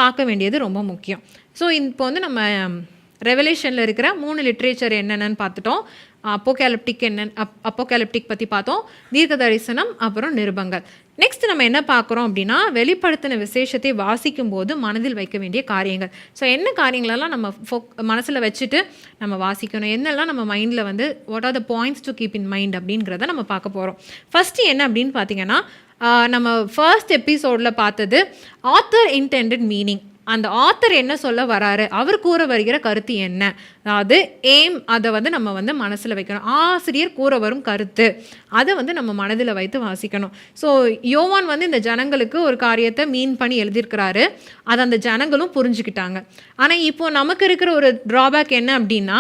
பார்க்க வேண்டியது ரொம்ப முக்கியம். ஸோ இப்போ வந்து நம்ம ரெவலேஷனில் இருக்கிற 3 லிட்ரேச்சர் என்னென்னு பார்த்துட்டோம். அப்போகேலிப்டிக் பற்றி பார்த்தோம், தீர்க்க தரிசனம், அப்புறம் நிருபங்கள். நெக்ஸ்ட் நம்ம என்ன பார்க்குறோம் அப்படின்னா, வெளிப்படுத்தின விசேஷத்தை வாசிக்கும் போது மனதில் வைக்க வேண்டிய காரியங்கள். ஸோ என்ன காரியங்களெல்லாம் நம்ம மனசில் வச்சுட்டு நம்ம வாசிக்கணும், என்னெல்லாம் நம்ம மைண்டில் வந்து what are the points to keep in mind அப்படிங்கிறத நம்ம பார்க்க போகிறோம். ஃபஸ்ட்டு என்ன அப்படின்னு பார்த்தீங்கன்னா, நம்ம ஃபர்ஸ்ட் எபிசோடில் பார்த்தது ஆத்தர் இன்டெண்டட் மீனிங். அந்த ஆத்தர் என்ன சொல்ல வராரு, அவர் கூற வருகிற கருத்து என்ன, அதாவது எய்ம், அதை வந்து நம்ம வந்து மனசில் வைக்கணும். ஆசிரியர் கூற வரும் கருத்து, அதை வந்து நம்ம மனதில் வைத்து வாசிக்கணும். ஸோ யோவான் வந்து இந்த ஜனங்களுக்கு ஒரு காரியத்தை மீன் பண்ணி எழுதியிருக்கிறாரு, அதை அந்த ஜனங்களும் புரிஞ்சுக்கிட்டாங்க. ஆனால் இப்போ நமக்கு இருக்கிற ஒரு ட்ராபேக் என்ன அப்படின்னா,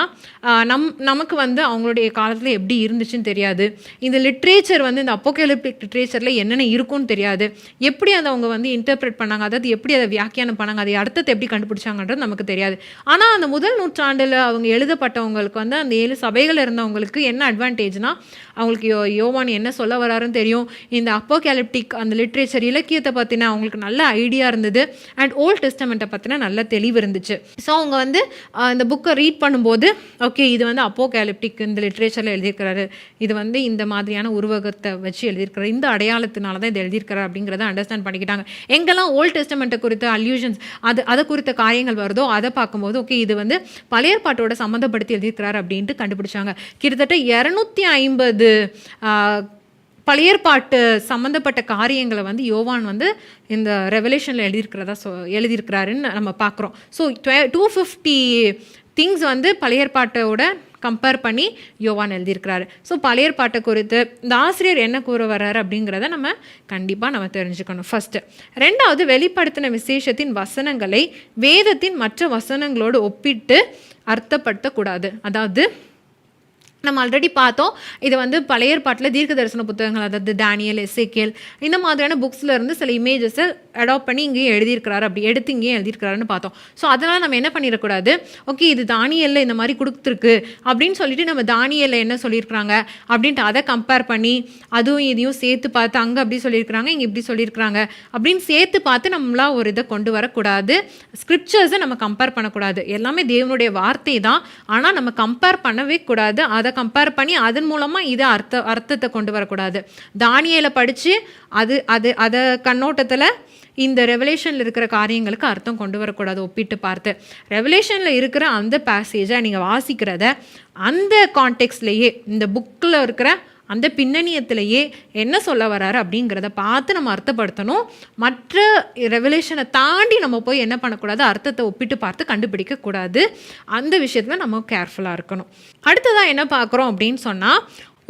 நமக்கு வந்து அவங்களுடைய காலத்தில் எப்படி இருந்துச்சுன்னு தெரியாது. இந்த லிட்ரேச்சர் வந்து இந்த அப்போகலிப்டிக் லிட்ரேச்சரில் என்னென்ன இருக்குன்னு தெரியாது. எப்படி அதை அவங்க வந்து இன்டர்பிரேட் பண்ணாங்க, அதாவது எப்படி அதை வியாக்கியானம் பண்ணாங்க, அதை அர்த்தத்தை எப்படி கண்டுபிடிச்சாங்கன்றது நமக்கு தெரியாது. ஆனால் அந்த முதல் நூற்றாண்டில் அவங்க எழுதப்பட்டவங்களுக்கு வந்து அந்த 7 சபைகள் இருந்தவங்களுக்கு என்ன அட்வான்டேஜ்னா, அவங்களுக்கு யோவான் என்ன சொல்ல வராருன்னு தெரியும். இந்த அப்போகலிப்டிக் அந்த லிட்ரேச்சர் இலக்கியத்தை பற்றின அவங்களுக்கு நல்ல ஐடியா இருந்தது. அண்ட் ஓல்ட் டெஸ்டமெண்ட்டை பற்றின நல்ல தெளிவு இருந்துச்சு. ஸோ அவங்க வந்து இந்த புக்கை ரீட் பண்ணும்போது, ஓகே இது வந்து அப்போகலிப்டிக் இந்த லிட்ரேச்சரில் எழுதியிருக்கிறாரு, இது வந்து இந்த மாதிரியான உருவகத்தை வச்சு எழுதியிருக்கிறாரு, இந்த அடையாளத்தினால தான் இது எழுதியிருக்கிறார் அப்படிங்கிறத அண்டர்ஸ்டாண்ட் பண்ணிக்கிட்டாங்க. எங்கெல்லாம் ஓல்ட் டெஸ்டமெண்ட்டை குறித்த அல்யூஷன்ஸ் அதை குறித்த காரியங்கள் வருதோ அதை பார்க்கும்போது, ஓகே இது வந்து பழைய ஏற்பாட்டோட சம்மந்தப்படுத்தி எழுதியிருக்கிறார் அப்படின்ட்டு கண்டுபிடிச்சாங்க. கிட்டத்தட்ட 250 பழைய ஏற்பாட்டு சம்மந்தப்பட்ட காரியங்களை வந்து யோவான் வந்து இந்த ரெவலேஷனில் எழுதியிருக்கிறாருன்னு நம்ம பார்க்குறோம். ஸோ 250 திங்ஸ் வந்து பழைய ஏற்பாட்டோட கம்பேர் பண்ணி யோவான் எழுதியிருக்கிறாரு. ஸோ பழைய ஏற்பாட்டை குறித்து இந்த ஆசிரியர் என்ன கூற வர்றாரு அப்படிங்கிறத நம்ம கண்டிப்பாக தெரிஞ்சுக்கணும். ஃபஸ்ட்டு. ரெண்டாவது, வெளிப்படுத்தின விசேஷத்தின் வசனங்களை வேதத்தின் மற்ற வசனங்களோடு ஒப்பிட்டு அர்த்தப்படுத்தக்கூடாது. அதாவது நம்ம ஆல்ரெடி பார்த்தோம், இது வந்து பழைய ஏற்பாட்டில் தீர்க்க தரிசன புத்தகங்கள், அதாவது தானியல், எசேக்கியேல் இந்த மாதிரியான புக்ஸில் இருந்து சில இமேஜஸை அடாப்ட் பண்ணி இங்கேயும் எழுதியிருக்கிறாரு, அப்படி எடுத்து இங்கேயும் எழுதியிருக்கிறாருன்னு பார்த்தோம். ஸோ அதனால் நம்ம என்ன பண்ணிடக்கூடாது, ஓகே இது தானியலில் இந்த மாதிரி கொடுத்துருக்கு அப்படின்னு சொல்லிட்டு நம்ம தானியலில் என்ன சொல்லியிருக்கிறாங்க அப்படின்ட்டு அதை கம்பேர் பண்ணி அதுவும் இதையும் சேர்த்து பார்த்து அங்கே அப்படி சொல்லியிருக்கிறாங்க, இங்கே இப்படி சொல்லியிருக்கிறாங்க அப்படின்னு சேர்த்து பார்த்து நம்மளாம் ஒரு இதை கொண்டு வரக்கூடாது. ஸ்கிரிப்சர்ஸை நம்ம கம்பேர் பண்ணக்கூடாது. எல்லாமே தேவனுடைய வார்த்தை தான், ஆனால் நம்ம கம்பேர் பண்ணவே கூடாது. அதை கம்பேர் பண்ணி அதன் மூலமாக இதை அர்த்தத்தை கொண்டு வரக்கூடாது. தானியேலை படித்து அதை கண்ணோட்டத்தில் இந்த ரெவலேஷனில் இருக்கிற காரியங்களுக்கு அர்த்தம் கொண்டு வரக்கூடாது. ஒப்பிட்டு பார்த்து ரெவலேஷனில் இருக்கிற அந்த பேசேஜை நீங்கள் வாசிக்கிறத அந்த கான்டெக்ட்லேயே, இந்த புக்கில் இருக்கிற அந்த பின்னணியத்திலேயே என்ன சொல்ல வராரு அப்படிங்கிறத பார்த்து நம்ம அர்த்தப்படுத்தணும். மற்ற ரெவலேஷனை தாண்டி நம்ம போய் என்ன பண்ணக்கூடாது, அர்த்தத்தை ஒப்பிட்டு பார்த்து கண்டுபிடிக்கக்கூடாது. அந்த விஷயத்தில் நம்ம கேர்ஃபுல்லாக இருக்கணும். அடுத்ததாக என்ன பார்க்குறோம் அப்படின்னு சொன்னால்,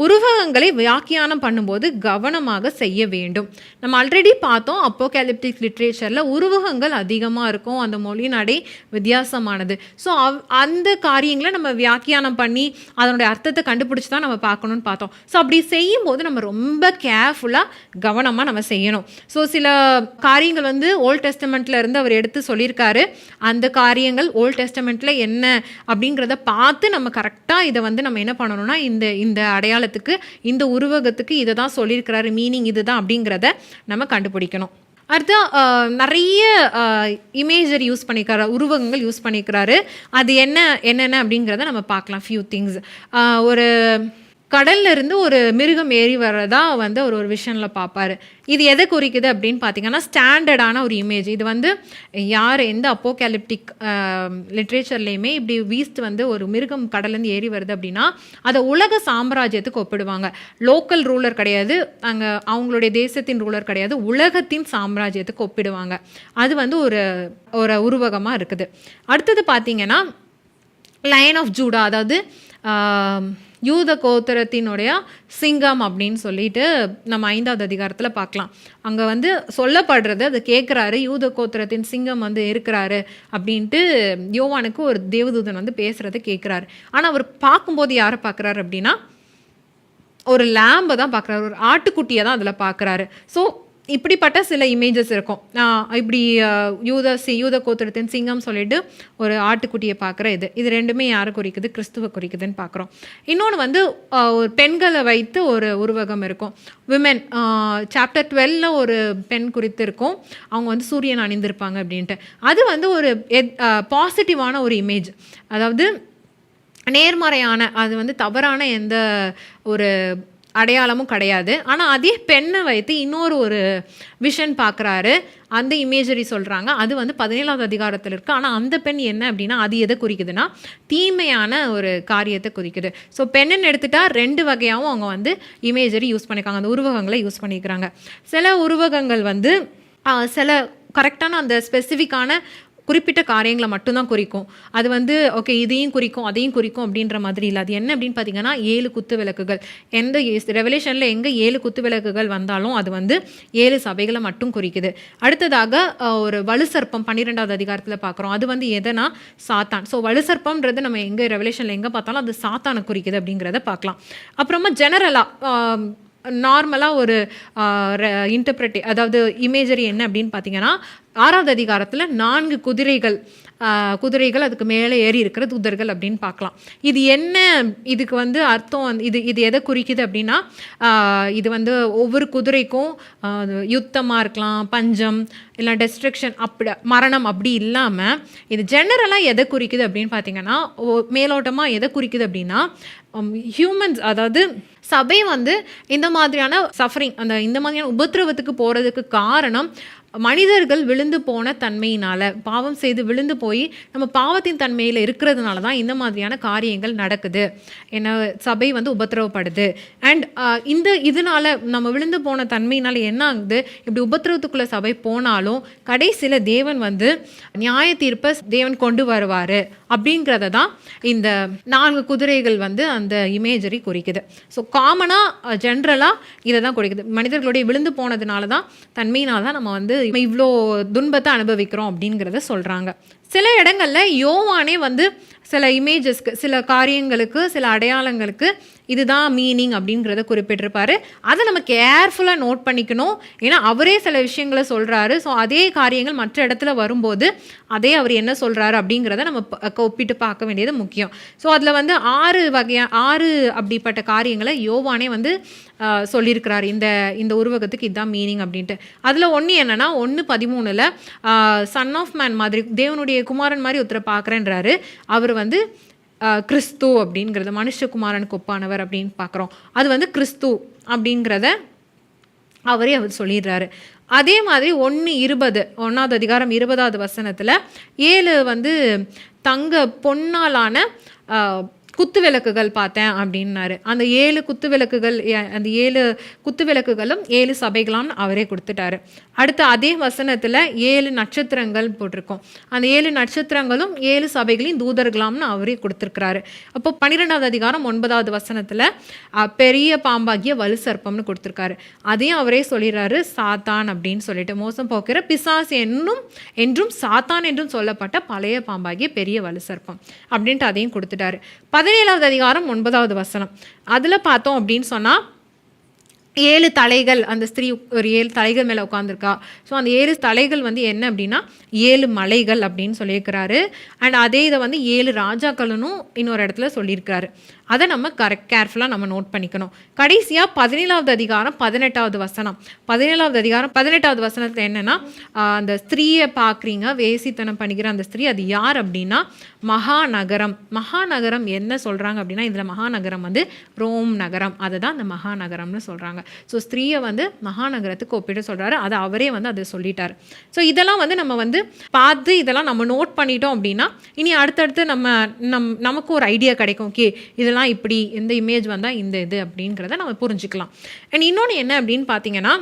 உருவகங்களை வியாக்கியானம் பண்ணும்போது கவனமாக செய்ய வேண்டும். நம்ம ஆல்ரெடி பார்த்தோம், அப்போகலிப்டிக் லிட்ரேச்சரில் உருவகங்கள் அதிகமாக இருக்கும், அந்த மொழி நடை வித்தியாசமானது. ஸோ அந்த காரியங்களை நம்ம வியாக்கியானம் பண்ணி அதனுடைய அர்த்தத்தை கண்டுபிடிச்சி தான் நம்ம பார்க்கணுன்னு பார்த்தோம். ஸோ அப்படி செய்யும்போது நம்ம ரொம்ப கேர்ஃபுல்லாக கவனமாக நம்ம செய்யணும். ஸோ சில காரியங்கள் வந்து ஓல்ட் டெஸ்டமெண்ட்டில் இருந்து அவர் எடுத்து சொல்லியிருக்காரு, அந்த காரியங்கள் ஓல்ட் டெஸ்டமெண்ட்டில் என்ன அப்படிங்கிறத பார்த்து நம்ம கரெக்டாக இதை வந்து நம்ம என்ன பண்ணணும்னா, இந்த அடையாளத்துக்கு இந்த உருவகத்துக்கு இதை தான் சொல்லியிருக்கிறாரு, மீனிங் இதுதான் அப்படிங்கிறத நம்ம கண்டுபிடிக்கணும். அடுத்து நிறைய இமேஜரி யூஸ் பண்ணிக்கிறாரு, உருவகங்கள் யூஸ் பண்ணிக்கிறாரு. அது என்னென்ன அப்படிங்கிறத நம்ம பார்க்கலாம். Few things. ஒரு கடல்ல இருந்து ஒரு மிருகம் ஏறி வர்றதா வந்து ஒரு விஷனில் பார்ப்பாரு. இது எதை குறிக்குது அப்படின்னு பார்த்தீங்கன்னா, ஸ்டாண்டர்டான ஒரு இமேஜ். இது வந்து எந்த அப்போகலிப்டிக் லிட்ரேச்சர்லேயுமே இப்படி வீஸ்ட் வந்து ஒரு மிருகம் கடல்லேருந்து ஏறி வருது அப்படின்னா அதை உலக சாம்ராஜ்யத்துக்கு ஒப்பிடுவாங்க. லோக்கல் ரூலர் கிடையாது, அங்கே அவங்களுடைய தேசத்தின் ரூலர் கிடையாது, உலகத்தின் சாம்ராஜ்யத்துக்கு ஒப்பிடுவாங்க. அது வந்து ஒரு உருவகமாக இருக்குது. அடுத்தது பார்த்தீங்கன்னா, லயன் ஆஃப் ஜூடா, அதாவது யூத கோத்திரத்தினுடைய சிங்கம் அப்படின்னு சொல்லிட்டு நம்ம 5வது அதிகாரத்தில் பார்க்கலாம். அங்கே வந்து சொல்லப்படுறது, அதை கேட்குறாரு, யூத கோத்திரத்தின் சிங்கம் வந்து இருக்கிறாரு அப்படின்ட்டு யோவானுக்கு ஒரு தேவதூதன் வந்து பேசுகிறத கேட்குறாரு. ஆனால் அவர் பார்க்கும்போது யாரை பார்க்குறாரு அப்படின்னா, ஒரு லேம்பை தான் பார்க்குறாரு, ஒரு ஆட்டுக்குட்டியை தான் அதில் பார்க்குறாரு. ஸோ இப்படிப்பட்ட சில இமேஜஸ் இருக்கும். இப்படி யூத கோத்திரத்தின் சிங்கம் சொல்லிட்டு ஒரு ஆட்டுக்குட்டியை பார்க்குற இது ரெண்டுமே யாரை குறிக்குது, கிறிஸ்துவ குறிக்குதுன்னு பார்க்குறோம். இன்னொன்று வந்து ஒரு பெண்களை வைத்து ஒரு உருவகம் இருக்கும். விமென் சாப்டர் 12 ஒரு பெண் குறித்து இருக்கும், அவங்க வந்து சூரியன் அணிந்திருப்பாங்க அப்படின்ட்டு. அது வந்து ஒரு பாசிட்டிவான ஒரு இமேஜ், அதாவது நேர்மறையான, அது வந்து தவறான எந்த ஒரு அடையாளமும் கிடையாது. ஆனால் அதே பெண்ணை வைத்து இன்னொரு ஒரு விஷன் பார்க்குறாரு, அந்த இமேஜரி சொல்கிறாங்க. அது வந்து 17வது அதிகாரத்தில் இருக்குது. ஆனால் அந்த பெண் என்ன அப்படின்னா, அது எதை குறிக்குதுன்னா, தீமையான ஒரு காரியத்தை குறிக்குது. ஸோ பெண்ணுன்னு எடுத்துட்டால் 2 வகையாகவும் அவங்க வந்து இமேஜரி யூஸ் பண்ணியிருக்காங்க, அந்த உருவகங்களை யூஸ் பண்ணியிருக்கிறாங்க. சில உருவகங்கள் வந்து சில கரெக்டான அந்த ஸ்பெசிஃபிக்கான குறிப்பிட்ட காரியங்களை மட்டும்தான் குறிக்கும். அது வந்து ஓகே இதையும் குறிக்கும் அதையும் குறிக்கும் அப்படின்ற மாதிரி இல்லை. அது என்ன அப்படின்னு பார்த்தீங்கன்னா 7 குத்து விளக்குகள். எந்த ரெவலேஷனில் எங்கே 7 குத்து விளக்குகள் வந்தாலும் அது வந்து 7 சபைகளை மட்டும் குறிக்குது. அடுத்ததாக ஒரு வலுசர்ப்பம் 12வது அதிகாரத்தில் பார்க்குறோம். அது வந்து எதனா சாத்தான். ஸோ வலுசர்ப்பம்ன்றது நம்ம எங்கே ரெவலேஷனில் எங்கே பார்த்தாலும் அது சாத்தானை குறிக்குது அப்படிங்கிறத பார்க்கலாம். அப்புறமா ஜெனரலாக நார்மலாக ஒரு அதாவது இமேஜரி என்ன அப்படின்னு பார்த்தீங்கன்னா 6வது அதிகாரத்தில் 4 குதிரைகள் அதுக்கு மேலே ஏறி இருக்கிற தூதர்கள் அப்படின்னு பார்க்கலாம். இது என்ன, இதுக்கு வந்து அர்த்தம் இது எதை குறிக்குது அப்படின்னா இது வந்து ஒவ்வொரு குதிரைக்கும் யுத்தமாக இருக்கலாம், பஞ்சம் இல்லை டெஸ்ட்ரக்ஷன், அப்படி மரணம் அப்படி இல்லாமல் இது ஜெனரலாக எதை குறிக்குது அப்படின்னு பார்த்தீங்கன்னா மேலோட்டமாக எதை குறிக்குது அப்படின்னா ஹியூமன்ஸ், அதாவது சபை வந்து இந்த மாதிரியான சஃபரிங் இந்த மாதிரியான உபத்திரவத்துக்கு போகிறதுக்கு காரணம் மனிதர்கள் விழுந்து போன தன்மையினால், பாவம் செய்து விழுந்து போய் நம்ம பாவத்தின் தன்மையில் இருக்கிறதுனால தான் இந்த மாதிரியான காரியங்கள் நடக்குது. என்ன சபை வந்து உபத்திரவப்படுது. அண்ட் இதனால் நம்ம விழுந்து போன தன்மையினால் என்ன ஆகுது, இப்படி உபத்திரவத்துக்குள்ளே சபை போனாலும் கடைசியில் தேவன் வந்து நியாய தீர்ப்பை தேவன் கொண்டு வருவார் அப்படிங்கிறத தான் இந்த 4 குதிரைகள் வந்து அந்த இமேஜரி குறிக்குது. ஸோ காமனாக ஜென்ரலாக இதை தான் குறிக்குது. மனிதர்களுடைய விழுந்து போனதுனால தான் தன்மையினால தான் நம்ம வந்து இவ்வளோ துன்பத்தை அனுபவிக்கிறோம் அப்படிங்கிறத சொல்கிறாங்க. சில இடங்களில் யோவானே வந்து சில இமேஜஸ்க்கு, சில காரியங்களுக்கு, சில அடையாளங்களுக்கு இதுதான் மீனிங் அப்படிங்கிறத குறிப்பிட்டிருப்பாரு. அதை நம்ம கேர்ஃபுல்லாக நோட் பண்ணிக்கணும். ஏன்னா அவரே சில விஷயங்களை சொல்கிறாரு. ஸோ அதே காரியங்கள் மற்ற இடத்துல வரும்போது அதே அவர் என்ன சொல்கிறாரு அப்படிங்கிறத நம்ம ஒப்பிட்டு பார்க்க வேண்டியது முக்கியம். ஸோ அதில் வந்து 6 அப்படிப்பட்ட காரியங்களை யோவானே வந்து சொல்லியிருக்கிறார். இந்த உருவகத்துக்கு இதுதான் மீனிங் அப்படின்ட்டு. அதில் ஒன்று என்னென்னா 1:13 சன் ஆஃப் மேன் மாதிரி, தேவனுடைய குமாரன் மாதிரி ஒருத்தரை பார்க்குறேன்றாரு. அவர் வந்து கிறிஸ்து அப்படிங்கிறத, மனுஷகுமாரனுக்கு ஒப்பானவர் அப்படின்னு பார்க்குறோம். அது வந்து கிறிஸ்து அப்படிங்கிறத அவரே அவர் சொல்லிடுறாரு. அதே மாதிரி 1:20 அதிகாரம் 20வது வசனத்தில் 7 வந்து தங்க பொன்னாலான குத்து விளக்குகள் பார்த்தேன் அப்படின்னாரு. அந்த 7 குத்து விளக்குகள், அந்த 7 குத்து விளக்குகளும் 7 சபைகளாம்னு அவரே கொடுத்துட்டாரு. அடுத்து அதே வசனத்தில் 7 நட்சத்திரங்கள் போட்டிருக்கோம். அந்த 7 நட்சத்திரங்களும் 7 சபைகளையும் தூதர்களாம்னு அவரே கொடுத்துருக்கிறாரு. அப்போ 12வது அதிகாரம் 9வது வசனத்தில் பெரிய பாம்பாகிய வலு சர்ப்பம்னு கொடுத்துருக்காரு. அதையும் அவரே சொல்லிடுறாரு, சாத்தான் அப்படின்னு சொல்லிட்டு, மோசம் போக்கிற பிசாசு என்றும் சாத்தான் என்றும் சொல்லப்பட்ட பழைய பாம்பாகிய பெரிய வலு சர்ப்பம் அப்படின்ட்டு அதையும் கொடுத்துட்டாரு. 17வது அதிகாரம் 9வது வசனம் அதில் பார்த்தோம் அப்படின்னு சொன்னால் 7 தலைகள், அந்த ஸ்திரீ ஒரு 7 தலைகள் மேலே உட்காந்துருக்கா. ஸோ அந்த 7 தலைகள் வந்து என்ன அப்படின்னா 7 மலைகள் அப்படின்னு சொல்லியிருக்கிறாரு. அண்ட் அதே இதை வந்து 7 ராஜாக்களும் இன்னொரு இடத்துல சொல்லியிருக்கிறாரு. அதை நம்ம கேர்ஃபுல்லாக நம்ம நோட் பண்ணிக்கணும். கடைசியாக 17வது அதிகாரம் 18வது வசனம் 17வது அதிகாரம் 18வது வசனத்தில் என்னென்னா அந்த ஸ்திரீயை பார்க்குறீங்க, வேசித்தனம் பண்ணிக்கிற அந்த ஸ்திரீ, அது யார் அப்படின்னா மகாநகரம். மகாநகரம் என்ன சொல்கிறாங்க அப்படின்னா இதில் மகாநகரம் வந்து ரோம் நகரம், அதை தான் அந்த மகாநகரம்னு சொல்கிறாங்க. ஸோ ஸ்திரீயை வந்து மகாநகரத்துக்கு ஒப்பிட்டு சொல்கிறாரு. அதை அவரே வந்து அதை சொல்லிட்டார். ஸோ இதெல்லாம் வந்து நம்ம வந்து பார்த்து இதெல்லாம் நம்ம நோட் பண்ணிட்டோம் அப்படின்னா இனி அடுத்தடுத்து நமக்கு ஒரு ஐடியா கிடைக்கும். ஓகே இதெல்லாம் இப்படி எந்த இமேஜ் வந்தால் இந்த இது அப்படிங்கிறத நம்ம புரிஞ்சுக்கலாம். அண்ட் இன்னொன்று என்ன அப்படின்னு பார்த்தீங்கன்னா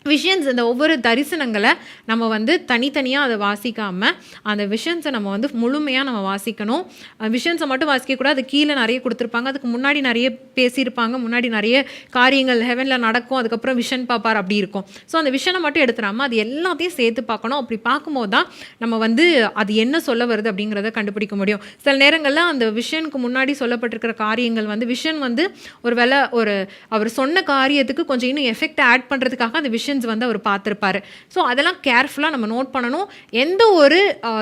விஷன்ஸ், இந்த ஒவ்வொரு தரிசனங்களை நம்ம வந்து தனித்தனியாக அதை வாசிக்காமல் அந்த விஷன்ஸை நம்ம வந்து முழுமையாக நம்ம வாசிக்கணும். விஷன்ஸை மட்டும் வாசிக்கக்கூடாது. அது கீழே நிறைய கொடுத்துருப்பாங்க, அதுக்கு முன்னாடி நிறைய பேசியிருப்பாங்க, முன்னாடி நிறைய காரியங்கள் ஹெவனில் நடக்கும், அதுக்கப்புறம் விஷன் பார்ப்பார் அப்படி இருக்கும். ஸோ அந்த விஷனை மட்டும் எடுத்துடாமல் அது எல்லாத்தையும் சேர்த்து பார்க்கணும். அப்படி பார்க்கும்போது தான் நம்ம வந்து அது என்ன சொல்ல வருது அப்படிங்கிறத கண்டுபிடிக்க முடியும். சில நேரங்களில் அந்த விஷனுக்கு முன்னாடி சொல்லப்பட்டிருக்கிற காரியங்கள் வந்து விஷன் வந்து அவர் சொன்ன காரியத்துக்கு கொஞ்சம் இன்னும் எஃபெக்ட் ஆட் பண்ணுறதுக்காக அந்த விஷன் வந்து அவர் பார்த்துருப்பாரு. ஸோ அதெல்லாம் கேர்ஃபுல்லாக நம்ம நோட் பண்ணணும். எந்த ஒரு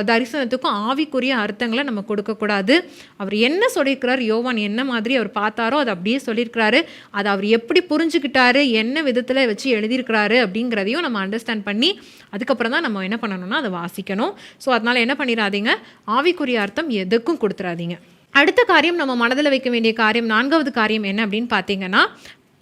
தரிசனத்துக்கும் ஆவிக்குரிய அர்த்தங்களை நம்ம கொடுக்கக்கூடாது. அவர் என்ன சொல்லியிருக்கிறார், யோவான் என்ன மாதிரி அவர் பார்த்தாரோ அதை அப்படியே சொல்லியிருக்கிறாரு. அதை அவர் எப்படி புரிஞ்சுக்கிட்டாரு, என்ன விதத்தில் வச்சு எழுதியிருக்கிறாரு அப்படிங்கிறதையும் நம்ம அண்டர்ஸ்டாண்ட் பண்ணி அதுக்கப்புறம் தான் நம்ம என்ன பண்ணணும்னா அதை வாசிக்கணும். ஸோ அதனால் என்ன பண்ணிடாதீங்க, ஆவிக்குரிய அர்த்தம் எதுக்கும் கொடுத்துடாதீங்க. அடுத்த காரியம் நம்ம மனதில் வைக்க வேண்டிய காரியம், 4வது காரியம் என்ன அப்படின்னு பார்த்தீங்கன்னா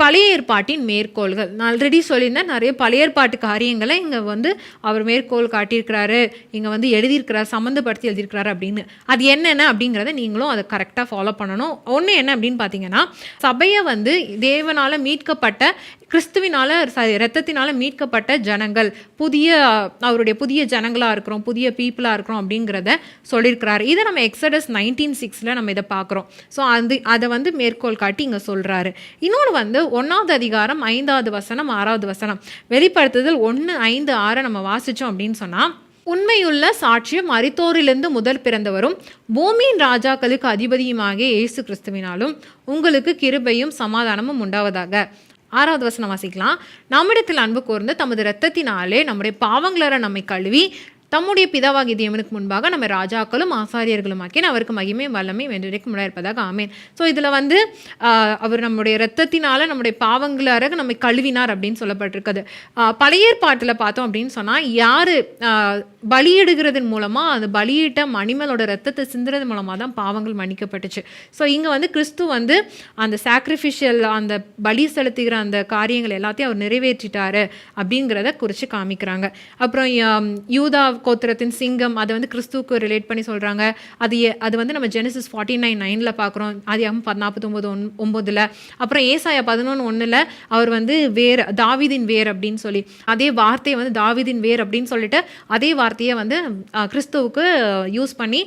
பழைய ஏற்பாட்டின் மேற்கோள்கள். நான் ஆல்ரெடி சொல்லியிருந்தேன், நிறைய பழைய ஏற்பாட்டு காரியங்களை இங்கே வந்து அவர் மேற்கோள் காட்டியிருக்கிறாரு, இங்கே வந்து எழுதியிருக்கிறார், சம்மந்தப்படுத்தி எழுதியிருக்கிறாரு அப்படின்னு. அது என்னென்ன அப்படிங்கிறத நீங்களும் அதை கரெக்டாக ஃபாலோ பண்ணணும். ஒன்று என்ன அப்படின்னு பார்த்தீங்கன்னா, சபையை வந்து தேவனால் மீட்கப்பட்ட, கிறிஸ்துவினால் இரத்தத்தினால் மீட்கப்பட்ட ஜனங்கள், அவருடைய புதிய ஜனங்களாக இருக்கிறோம், புதிய பீப்புளாக இருக்கிறோம் அப்படிங்கிறத சொல்லியிருக்கிறாரு. இதை நம்ம எக்ஸடஸ் 19:6 நம்ம இதை பார்க்குறோம். ஸோ அதை வந்து மேற்கோள் காட்டி இங்கே சொல்கிறாரு. இன்னொன்று வந்து 1வது அதிகாரம் 5வது வசனம் 6வது வசனம், வெளிப்படுத்துதல் 1, 5, 6 நம்ம வாசித்தோம் அப்படின்னு சொன்னால், உண்மையுள்ள சாட்சியம் மரித்தோரிலிருந்து முதல் பிறந்தவரும் பூமியின் ராஜாக்களுக்கு அதிபதியுமாகிய இயேசு கிறிஸ்துவினாலும் உங்களுக்கு கிருபையும் சமாதானமும் உண்டாவதாக. 6வது வசனம் வாசிக்கலாம். நம்மிடத்தில் அன்பு கூர்ந்து தமது இரத்தத்தினாலே நம்முடைய பாவங்களற நம்மை கழுவி தம்முடைய பிதாவாகிய தேவனுக்கு முன்பாக நம்ம ராஜாக்களும் ஆசாரியர்களுமாக்கி அவருக்கு மகிமை வல்லமை வென்றிருக்கும் இருப்பதாக. ஆமேன். ஸோ இதில் வந்து அவர் நம்முடைய இரத்தத்தினால நம்முடைய பாவங்களாக நம்மை கழுவினார் அப்படின்னு சொல்லப்பட்டிருக்குது. பழைய ஏற்பாட்டில் பார்த்தோம் அப்படின்னு சொன்னால், யார் பலியிடுகிறதன் மூலமாக, அந்த பலியிட்ட அனிமலோட ரத்தத்தை சிந்துறது மூலமாக தான் பாவங்கள் மன்னிக்கப்பட்டுச்சு. ஸோ இங்கே வந்து கிறிஸ்து வந்து அந்த சாக்ரிஃபிஷியல், அந்த பலி செலுத்துகிற அந்த காரியங்கள் எல்லாத்தையும் அவர் நிறைவேற்றிட்டாரு அப்படிங்கிறத குறித்து காமிக்கிறாங்க. அப்புறம் யூதா கோத்திரத்தின் சிங்கம், அதை வந்து கிறிஸ்துவுக்கு ரிலேட் பண்ணி சொல்கிறாங்க. அது வந்து நம்ம ஜெனசிஸ் 49:9 பார்க்குறோம், ஆதியாகமம் 49:9. அப்புறம் ஏசாயா 11:1 அவர் வந்து வேர், தாவீதின் வேர் அப்படின்னு சொல்லி, அதே வார்த்தையை வந்து தாவீதின் வேர் அப்படின்னு சொல்லிட்டு அதே வார்த்தையை வந்து கிறிஸ்துவுக்கு யூஸ் பண்ணி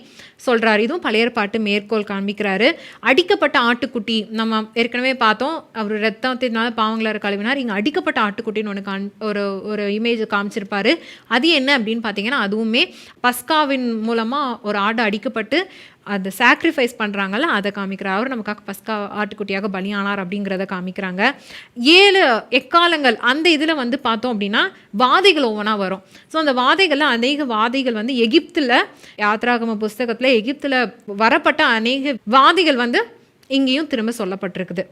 சொல்கிறார். இதுவும் பழைய ஏற்பாட்டு மேற்கோள் காண்பிக்கிறாரு. அடிக்கப்பட்ட ஆட்டுக்குட்டி நம்ம ஏற்கனவே பார்த்தோம், அவர் ரத்தத்தினால பாவங்களை கழுவினார். இங்கே அடிக்கப்பட்ட ஆட்டுக்குட்டின்னு ஒன்று ஒரு இமேஜ் காமிச்சிருப்பாரு. அது என்ன அப்படின்னு பார்த்தீங்கன்னா, அதுவுமே பஸ்காவின் மூலமாக ஒரு ஆடு அடிக்கப்பட்டு அதை சாக்ரிஃபைஸ் பண்ணுறாங்கல்ல, அதை காமிக்கிறார். அவர் நமக்காக பஸ்கா ஆட்டுக்குட்டியாக பலியானார் அப்படிங்கிறத காமிக்கிறாங்க. 7 எக்காலங்கள், அந்த இதில் வந்து பார்த்தோம் அப்படின்னா வாதைகள் ஒவ்வொன்றா வரும். ஸோ அந்த வாதைகளில் அநேக வாதைகள் வந்து எகிப்தில், யாத்ராகம புஸ்தகத்தில் எகிப்தில் வரப்பட்ட அநேக வாதைகள் வந்து இங்கேயும் திரும்ப சொல்லப்பட்டிருக்குது.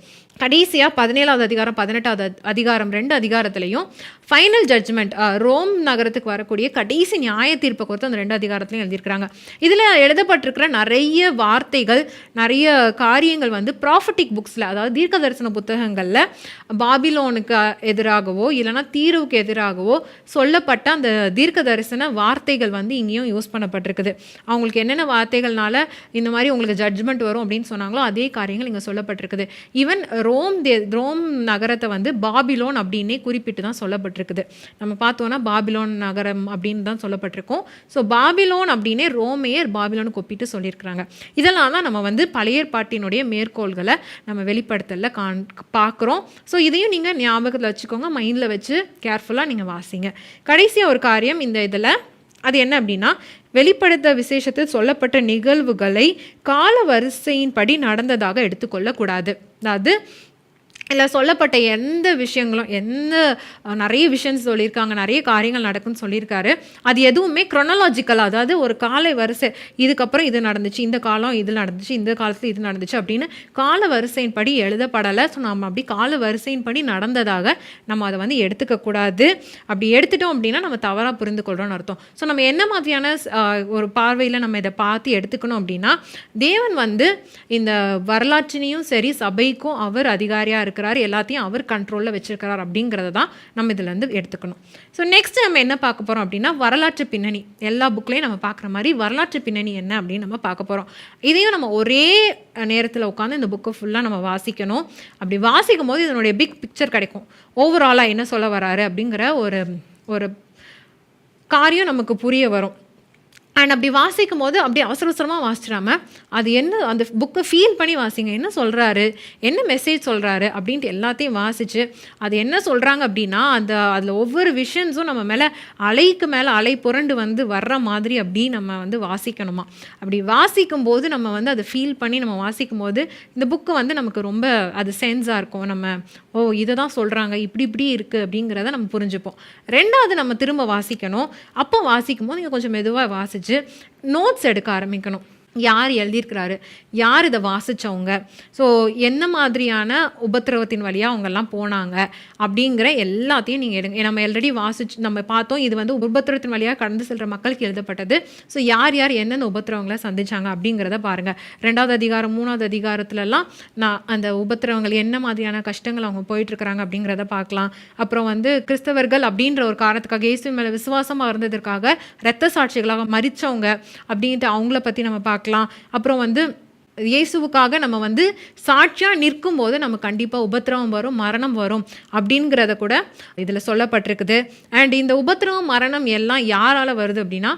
கடைசியாக 17வது அதிகாரம் 18வது அதிகாரம் 2 அதிகாரத்துலையும் ஃபைனல் ஜட்ஜ்மெண்ட், ரோம் நகரத்துக்கு வரக்கூடிய கடைசி நியாய தீர்ப்பை குறித்து அந்த 2 அதிகாரத்துலையும் எழுதியிருக்கிறாங்க. இதில் எழுதப்பட்டிருக்கிற நிறைய வார்த்தைகள், நிறைய காரியங்கள் வந்து ப்ராஃபட்டிக் புக்ஸில், அதாவது தீர்க்க தரிசன புத்தகங்களில் பாபிலோனுக்கு எதிராகவோ இல்லைனா தீர்வுக்கு எதிராகவோ சொல்லப்பட்ட அந்த தீர்க்க தரிசன வார்த்தைகள் வந்து இங்கேயும் யூஸ் பண்ணப்பட்டிருக்குது. அவங்களுக்கு என்னென்ன வார்த்தைகள்னால இந்த மாதிரி உங்களுக்கு ஜட்ஜ்மெண்ட் வரும் அப்படின்னு சொன்னாங்களோ அதே காரியங்கள் இங்கே சொல்லப்பட்டிருக்குது. ஈவன் ரோம் நகரத்தை வந்து பாபிலோன் அப்படின்னே குறிப்பிட்டு தான் சொல்லப்பட்டிருக்குது. நம்ம பார்த்தோன்னா பாபிலோன் நகரம் அப்படின்னு தான் சொல்லப்பட்டிருக்கோம். ஸோ பாபிலோன் அப்படின்னே ரோமையர் பாபிலோனுக்கு ஒப்பிட்டு சொல்லியிருக்கிறாங்க. இதெல்லாம் தான் நம்ம வந்து பழைய ஏற்பாட்டினுடைய மேற்கோள்களை நம்ம வெளிப்படுத்தல பார்க்குறோம். ஸோ இதையும் நீங்கள் ஞாபகத்தில் வச்சுக்கோங்க, மைண்டில் வச்சு கேர்ஃபுல்லாக நீங்கள் வாசிங்க. கடைசியாக ஒரு காரியம் இந்த இதில், அது என்ன அப்படின்னா, வெளிப்படுத்த விசேஷத்தில் சொல்லப்பட்ட நிகழ்வுகளை கால வரிசையின்படி நடந்ததாக எடுத்துக்கொள்ளக்கூடாது. அதாவது இல்லை சொல்லப்பட்ட எந்த விஷயங்களும், நிறைய விஷயம்ஸ் சொல்லியிருக்காங்க, நிறைய காரியங்கள் நடக்குன்னு சொல்லியிருக்காரு. அது எதுவுமே க்ரொனலாஜிக்கலாக, அதாவது ஒரு கால வரிசை, இதுக்கப்புறம் இது நடந்துச்சு, இந்த காலம் இது நடந்துச்சு, இந்த காலத்தில் இது நடந்துச்சு அப்படின்னு கால வரிசையின்படி எழுதப்படலை. ஸோ நம்ம அப்படி கால வரிசையின்படி நடந்ததாக நம்ம அதை வந்து எடுத்துக்கக்கூடாது. அப்படி எடுத்துட்டோம் அப்படின்னா நம்ம தவறாக புரிந்து கொள்கிறோன்னு அர்த்தம். ஸோ நம்ம என்ன மாதிரியான ஒரு பார்வையில் நம்ம இதை பார்த்து எடுத்துக்கணும் அப்படின்னா, தேவன் வந்து இந்த வரலாற்றினையும் சரி சபைக்கும் அவர் அதிகாரியாக இருக்கிறார், எல்லாத்தையும் அவர் கண்ட்ரோலில் வச்சிருக்கிறார் அப்படிங்கிறத தான் நம்ம இதுலேருந்து எடுத்துக்கணும். ஸோ நெக்ஸ்ட் நம்ம என்ன பார்க்க போகிறோம் அப்படின்னா, வரலாற்று பின்னணி. எல்லா புக்லேயும் நம்ம பார்க்குற மாதிரி வரலாற்று பின்னணி என்ன அப்படின்னு நம்ம பார்க்க போகிறோம். இதையும் நம்ம ஒரே நேரத்தில் உட்காந்து இந்த புக்கை ஃபுல்லாக நம்ம வாசிக்கணும். அப்படி வாசிக்கும் போது இதனுடைய பிக் பிக்சர் கிடைக்கும், ஓவராலாக என்ன சொல்ல வராரு அப்படிங்கிற ஒரு காரியம் நமக்கு புரிய வரும். அண்ட் அப்படி வாசிக்கும் போது அப்படியே அவசர அவசரமாக வாசிச்சிடாமல் அது என்ன, அந்த புக்கை ஃபீல் பண்ணி வாசிங்க. என்ன சொல்கிறாரு, என்ன மெசேஜ் சொல்கிறாரு அப்படின்ட்டு எல்லாத்தையும் வாசித்து அது என்ன சொல்கிறாங்க அப்படின்னா, அதில் ஒவ்வொரு விஷன்ஸும் நம்ம மேலே அலைக்கு மேலே அலை புரண்டு வந்து வர்ற மாதிரி அப்படி நம்ம வந்து வாசிக்கணுமா. அப்படி வாசிக்கும் போது நம்ம வந்து அதை ஃபீல் பண்ணி நம்ம வாசிக்கும் போது இந்த புக்கு வந்து நமக்கு ரொம்ப அது சென்ஸாக இருக்கும். நம்ம இதை தான் சொல்கிறாங்க, இப்படி இருக்குது அப்படிங்கிறத நம்ம புரிஞ்சுப்போம். 2வது நம்ம திரும்ப வாசிக்கணும். அப்போ வாசிக்கும் போது நீங்கள் கொஞ்சம் மெதுவாக வாசித்து நோட்ஸ் எடுக்க ஆரம்பிக்கணும். யார் எழுதியிருக்கிறாரு, யார் இதை வாசித்தவங்க, ஸோ என்ன மாதிரியான உபத்திரவத்தின் வழியாக அவங்கெல்லாம் போனாங்க அப்படிங்கிற எல்லாத்தையும் நீங்கள் எடுங்க. நம்ம ஆல்ரெடி நம்ம பார்த்தோம், இது வந்து உபத்திரவத்தின் வழியாக கடந்து செல்கிற மக்களுக்கு எழுதப்பட்டது. ஸோ யார் யார் என்னென்ன உபத்திரவங்களை சந்திச்சாங்க அப்படிங்கிறத பாருங்கள். 2வது அதிகாரம் 3வது அதிகாரத்துலலாம் நான் அந்த உபத்திரவங்கள் என்ன மாதிரியான கஷ்டங்கள் அவங்க போயிட்டுருக்குறாங்க அப்படிங்கிறத பார்க்கலாம். அப்புறம் வந்து கிறிஸ்தவர்கள் அப்படின்ற ஒரு காரணத்துக்காக, இயேசு மேலே விசுவாசமாக இருந்ததற்காக இரத்த சாட்சிகளாக மரித்தவங்க அப்படின்ட்டு அவங்கள பற்றி நம்ம பார்க்கலாம். அப்புறம் வந்து இயேசுவுக்காக நம்ம வந்து சாட்சியாக நிற்கும் போது நம்ம கண்டிப்பாக உபத்திரவம் வரும், மரணம் வரும் அப்படிங்கிறத கூட இதில் சொல்லப்பட்டிருக்குது. அண்ட் இந்த உபத்திரவம் மரணம் எல்லாம் யாரால் வருது அப்படின்னா,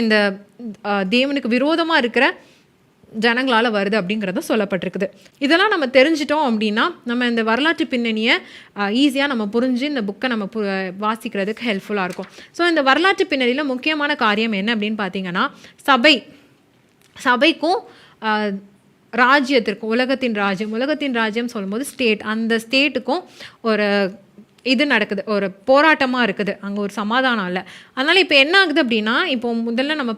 இந்த தேவனுக்கு விரோதமாக இருக்கிற ஜனங்களால் வருது அப்படிங்கிறத சொல்லப்பட்டிருக்குது. இதெல்லாம் நம்ம தெரிஞ்சிட்டோம் அப்படின்னா நம்ம இந்த வரலாற்று பின்னணியை ஈஸியாக நம்ம புரிஞ்சு இந்த புக்கை நம்ம வாசிக்கிறதுக்கு ஹெல்ப்ஃபுல்லாக இருக்கும். ஸோ இந்த வரலாற்று பின்னணியில் முக்கியமான காரியம் என்ன அப்படின்னு பார்த்தீங்கன்னா, சபைக்கும் ராஜ்யத்திற்கும், உலகத்தின் ராஜ்யம் சொல்லும்போது ஸ்டேட், அந்த ஸ்டேட்டுக்கும் ஒரு இது நடக்குது, ஒரு போராட்டமாக இருக்குது, அங்கே ஒரு சமாதானம் இல்லை. அதனால் இப்போ என்ன ஆகுது அப்படின்னா, இப்போ முதல்ல நம்ம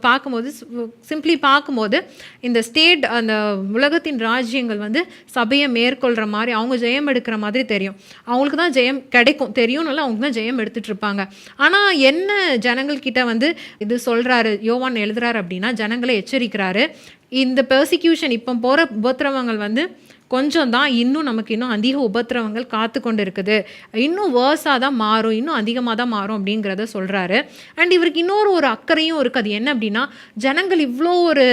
சிம்பிளி பார்க்கும்போது இந்த ஸ்டேட், அந்த உலகத்தின் ராஜ்யங்கள் வந்து சபையை மேற்கொள்கிற மாதிரி, அவங்க ஜெயம் எடுக்கிற மாதிரி தெரியும், அவங்களுக்கு தான் ஜெயம் கிடைக்கும் தெரியும்னால அவங்க தான் ஜெயம் எடுத்துகிட்டு இருப்பாங்க. ஆனால் என்ன ஜனங்கள்கிட்ட வந்து இது சொல்கிறாரு, யோவான் எழுதுறாரு அப்படின்னா, ஜனங்களை எச்சரிக்கிறாரு, இந்த பெர்சிக்யூஷன் இப்போ போகிற உபத்திரவங்கள் வந்து கொஞ்சம் தான், இன்னும் அதிக உபத்திரவங்கள் காத்து கொண்டு இருக்குது, இன்னும் வேர்ஸாக தான் மாறும், இன்னும் அதிகமாக தான் மாறும் அப்படிங்கிறத சொல்கிறாரு. அண்ட் இவருக்கு இன்னொரு அக்கறையும் இருக்குது. அது என்ன அப்படின்னா, ஜனங்கள் இவ்வளோ ஒரு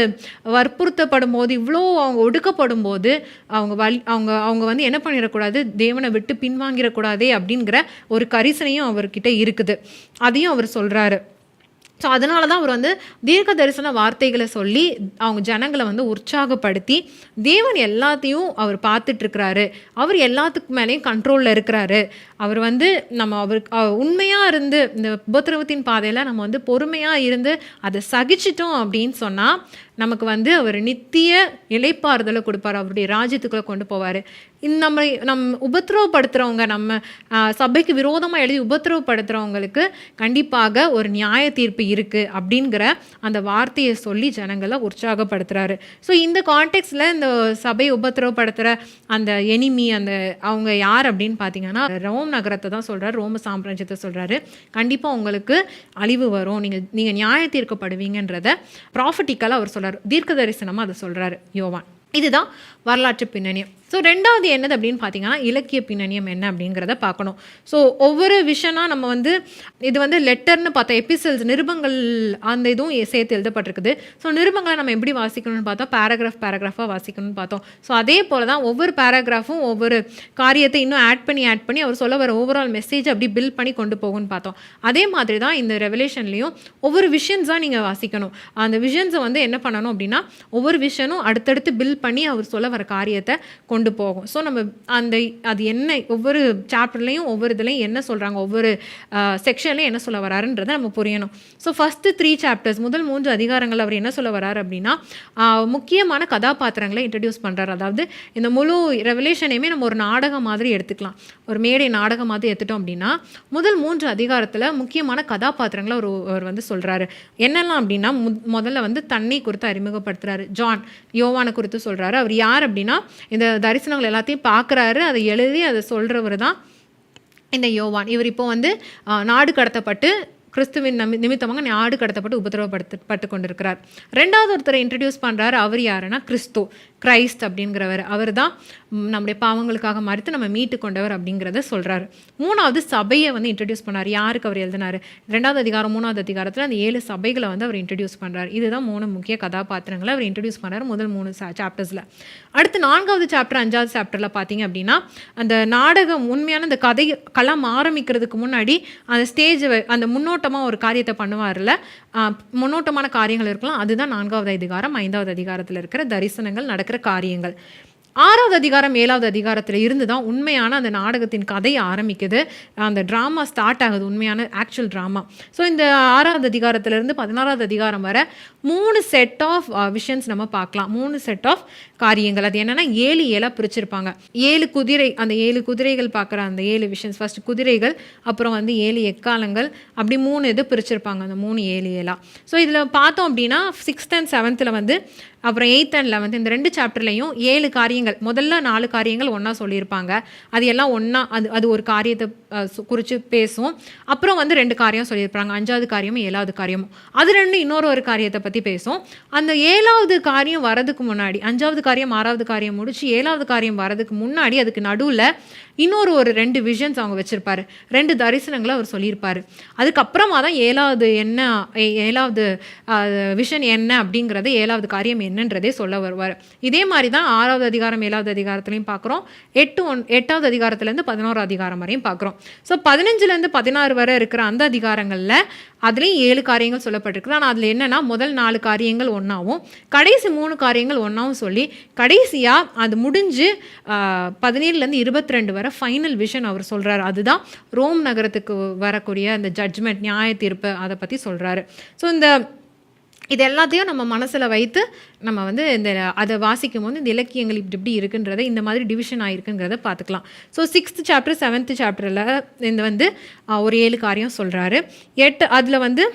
வற்புறுத்தப்படும் போது, இவ்வளோ அவங்க ஒடுக்கப்படும் போது அவங்க வந்து என்ன பண்ணிடக்கூடாது, தேவனை விட்டு பின்வாங்கிடக்கூடாதே அப்படிங்கிற ஒரு கரிசனையும் அவர்கிட்ட இருக்குது. அதையும் அவர் சொல்கிறாரு. ஸோ அதனால தான் அவர் வந்து தீர்க்க தரிசன வார்த்தைகளை சொல்லி அவங்க ஜனங்களை வந்து உற்சாகப்படுத்தி, தேவன் எல்லாத்தையும் அவர் பார்த்துட்ருக்கிறாரு, அவர் எல்லாத்துக்கு மேலேயும் கண்ட்ரோலில் இருக்கிறாரு, அவர் வந்து அவருக்கு உண்மையாக இருந்து இந்த உபத்திரவத்தின் பாதையில் நம்ம வந்து பொறுமையாக இருந்து அதை சகிச்சிட்டோம் அப்படின்னு சொன்னால் நமக்கு வந்து அவர் நித்திய இளைப்பாறுதலை கொடுப்பார், அவருடைய ராஜ்யத்துக்குள்ளே கொண்டு போவார். நம்ம உபத்திரவப்படுத்துகிறவங்க, நம்ம சபைக்கு விரோதமாக எழுதி உபத்திரவப்படுத்துகிறவங்களுக்கு கண்டிப்பாக ஒரு நியாய தீர்ப்பு இருக்குது அப்படிங்கிற அந்த வார்த்தையை சொல்லி ஜனங்களை உற்சாகப்படுத்துகிறாரு. ஸோ இந்த கான்டெக்ஸ்டில் இந்த சபை உபத்திரவப்படுத்துகிற அந்த எனிமி, அவங்க யார் அப்படின்னு பார்த்தீங்கன்னா, ரோம் நகரத்தை தான் சொல்கிறார், ரோம சாம்ராஜ்யத்தை சொல்கிறாரு. கண்டிப்பாக உங்களுக்கு அழிவு வரும், நீங்கள் நியாய தீர்க்கப்படுவீங்கன்றத ப்ராஃபட்டிக்கலாக அவர் சொல்கிறார், தீர்க்க தரிசனமாக அதை சொல்கிறாரு யோவான். இதுதான் வரலாற்று பின்னணியம். ஸோ 2வது என்னது அப்படின்னு பார்த்தீங்கன்னா, இலக்கிய பின்னணியம் என்ன அப்படிங்கிறத பார்க்கணும். ஸோ ஒவ்வொரு விஷயம்னா நம்ம வந்து இது வந்து லெட்டர்னு பார்த்தோம், எபிசல்ஸ், நிருபங்கள், அந்த இதுவும் சேர்த்து எழுதப்பட்டிருக்குது. ஸோ நிருபங்களை நம்ம எப்படி வாசிக்கணும்னு பார்த்தோம், பேராகிராஃபாக வாசிக்கணும்னு பார்த்தோம். ஸோ அதே போல் தான் ஒவ்வொரு பேராகிராஃபும் ஒவ்வொரு காரியத்தை இன்னும் ஆட் பண்ணி அவர் சொல்ல வர ஓவரால் மெசேஜ் அப்படி பில்ட் பண்ணி கொண்டு போகும்னு பார்த்தோம். அதே மாதிரி தான் இந்த ரெவலேஷன்லேயும் ஒவ்வொரு விஷன்ஸாக நீங்கள் வாசிக்கணும். அந்த விஷன்ஸை வந்து என்ன பண்ணணும் அப்படின்னா, ஒவ்வொரு விஷனும் அடுத்தடுத்து பில்ட் பண்ணி அவர் சொல்ல வர காரியத்தை கொண்டு போகும். ஸோ நம்ம அது என்ன, ஒவ்வொரு சாப்டர்லையும் ஒவ்வொரு இதுலையும் என்ன சொல்கிறாங்க, ஒவ்வொரு செக்ஷன்லையும் என்ன சொல்ல வராருன்றதை நம்ம புரியணும். ஸோ ஃபஸ்ட்டு 3 சாப்டர்ஸ், முதல் 3 அதிகாரங்கள் அவர் என்ன சொல்ல வராரு அப்படின்னா, முக்கியமான கதாபாத்திரங்களை இன்ட்ரடியூஸ் பண்ணுறாரு. அதாவது இந்த முழு ரெவலேஷனையுமே நம்ம ஒரு நாடகம் மாதிரி எடுத்துக்கலாம், ஒரு மேடை நாடகம் மாதிரி எடுத்துட்டோம் அப்படின்னா, முதல் 3 அதிகாரத்தில் முக்கியமான கதாபாத்திரங்களை அவர் வந்து சொல்கிறாரு. என்னெல்லாம் அப்படின்னா, முதல்ல வந்து தன்னை குறித்து அறிமுகப்படுத்துகிறாரு, யோவானை குறித்து சொல்கிறாரு. அவர் யார் அப்படின்னா, இந்த தரிசனங்கள் எல்லாத்தையும் பார்க்குறாரு, அதை எழுதி அதை சொல்கிறவர் தான் இந்த யோவான். இவர் இப்போ வந்து நாடு கடத்தப்பட்டு கிறிஸ்துவின் நிமித்தமாக நாடு கடத்தப்பட்டு உபத்திரவப்பட்டு கொண்டிருக்கிறார். 2வது ஒருத்தரை இன்ட்ரடியூஸ் பண்ணுறாரு. அவர் யாருன்னா கிரைஸ்ட் அப்படிங்கிறவர். அவர் தான் நம்முடைய பாவங்களுக்காக மறுத்து நம்ம மீட்டு கொண்டவர் அப்படிங்கிறத சொல்கிறாரு. 3வது சபையை வந்து இன்ட்ரடியூஸ் பண்ணார். யாருக்கு அவர் எழுதினார், 2வது அதிகாரம் 3வது அதிகாரத்தில் அந்த 7 சபைகளை வந்து அவர் இன்ட்ரடியூஸ் பண்ணுறார். இதுதான் 3 முக்கிய கதாபாத்திரங்களை அவர் இன்ட்ரடியூஸ் பண்ணார் முதல் 3 சாப்டர்ஸில். அடுத்து 4வது சாப்டர் 5வது சாப்டரில் பார்த்தீங்க அப்படின்னா, அந்த நாடகம் உண்மையான அந்த களம் ஆரம்பிக்கிறதுக்கு முன்னாடி அந்த ஸ்டேஜ், அந்த முன்னோட்டமாக ஒரு காரியத்தை பண்ணுவார்ல, முன்னோட்டமான காரியங்கள் இருக்கலாம். அதுதான் 4வது அதிகாரம் 5வது அதிகாரத்தில் இருக்கிற தரிசனங்கள் நடக்கிற காரியங்கள். 6வது அதிகாரம் 7வது அதிகாரத்தில் இருந்து தான் உண்மையான அந்த நாடகத்தின் கதை ஆரம்பிக்குது. அந்த ட்ராமா ஸ்டார்ட் ஆகுது, உண்மையான ஆக்சுவல் ட்ராமா. ஸோ இந்த 6வது அதிகாரத்திலிருந்து 16வது அதிகாரம் வர 3 செட் ஆஃப் விஷன்ஸ் நம்ம பார்க்கலாம். 3 செட் ஆஃப் காரியங்கள். அது என்னென்னா 7 7ஆக பிரிச்சிருப்பாங்க. 7 குதிரை, அந்த 7 குதிரைகள் பார்க்குற அந்த 7 விஷன்ஸ். ஃபஸ்ட்டு குதிரைகள், அப்புறம் வந்து 7 எக்காலங்கள், அப்படி 3 இது பிரிச்சிருப்பாங்க, அந்த 3 7 7ஆ. ஸோ இதில் பார்த்தோம் அப்படின்னா 6th and 7th வந்து, அப்புறம் 8th and 11th இந்த 2 சாப்டர்லையும் 7 காரியங்கள், முதல்ல 4 காரியங்கள் ஒன்றா சொல்லியிருப்பாங்க. அது எல்லாம் ஒன்றா அது ஒரு காரியத்தை குறித்து பேசும். அப்புறம் வந்து 2 காரியம் சொல்லியிருப்பாங்க, 5வது காரியமும் 7வது காரியமும். அது 2 இன்னொரு காரியத்தை பற்றி பேசும். அந்த 7வது காரியம் வரதுக்கு முன்னாடி, 5வது காரியம் 6வது காரியம் முடிச்சு 7வது காரியம் வரதுக்கு முன்னாடி அதுக்கு நடுவில் இன்னொரு 2 விஷன்ஸ் அவங்க வச்சுருப்பார். 2 தரிசனங்களை அவர் சொல்லியிருப்பார். அதுக்கப்புறமா தான் 7வது விஷன் என்ன அப்படிங்கிறது, 7வது காரியம் என்னன்றதே சொல்ல வருவார். இதே மாதிரி தான் 6வது அதிகாரம் 7வது அதிகாரத்துலையும் பார்க்குறோம். 8வது அதிகாரத்துலேருந்து 11வது அதிகாரம் வரையும் பார்க்குறோம். ஸோ 15லேருந்து 16 வரை இருக்கிற அந்த அதிகாரங்களில் அதுலேயும் 7 காரியங்கள் சொல்லப்பட்டிருக்கு. ஆனால் அதில் என்னென்னா முதல் 4 காரியங்கள் ஒன்றாவும் கடைசி 3 காரியங்கள் ஒன்றாவும் சொல்லி கடைசியாக அது முடிஞ்சு 17லேருந்து 22 வரை ஃபைனல் விஷன் அவர் சொல்கிறார். அதுதான் ரோம் நகரத்துக்கு வரக்கூடிய அந்த ஜட்ஜ்மெண்ட், நியாய தீர்ப்பு, அதை பற்றி சொல்கிறாரு. ஸோ இது எல்லாத்தையும் நம்ம மனசில் வைத்து நம்ம வந்து அதை வாசிக்கும் போது இந்த இலக்கியங்கள் இப்படி இருக்குன்றதை, இந்த மாதிரி டிவிஷன் ஆகிருக்குங்கிறத பார்த்துக்கலாம். ஸோ 6th சாப்டர் 7th சாப்டரில் இந்த வந்து ஒரு 7 காரியம் சொல்கிறாரு. 8 அதில் வந்து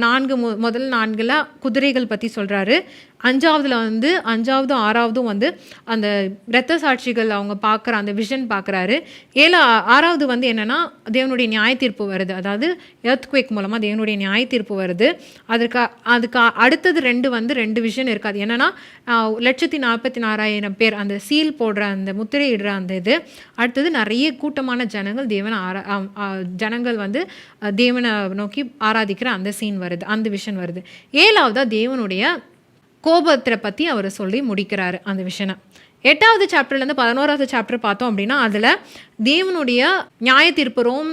4 முதல் 4ல் குதிரைகள் பற்றி சொல்கிறாரு. 5வதுல வந்து 5வது 6வதும் வந்து அந்த இரத்த சாட்சிகள் அவங்க பார்க்குற அந்த விஷன் பார்க்குறாரு. 6வது வந்து என்னென்னா தேவனுடைய நியாய தீர்ப்பு வருது. அதாவது எர்த்குவேக் மூலமாக தேவனுடைய நியாய தீர்ப்பு வருது. அதுக்கு அடுத்தது 2 வந்து 2 விஷன் இருக்காது. என்னென்னா 1,44,000 பேர் அந்த சீல் போடுற அந்த முத்திரையிடுற அந்த இது. அடுத்தது நிறைய கூட்டமான ஜனங்கள் வந்து தேவனை நோக்கி ஆராதிக்கிற அந்த சீன் வருது, அந்த விஷன் வருது. 7வதா தேவனுடைய கோபத்தை பற்றி அவர் சொல்லி முடிக்கிறாரு அந்த விஷனை. 8வது சாப்டர்லேருந்து 11வது சாப்டர் பார்த்தோம் அப்படின்னா அதில் தேவனுடைய நியாய தீர்ப்பு ரோம்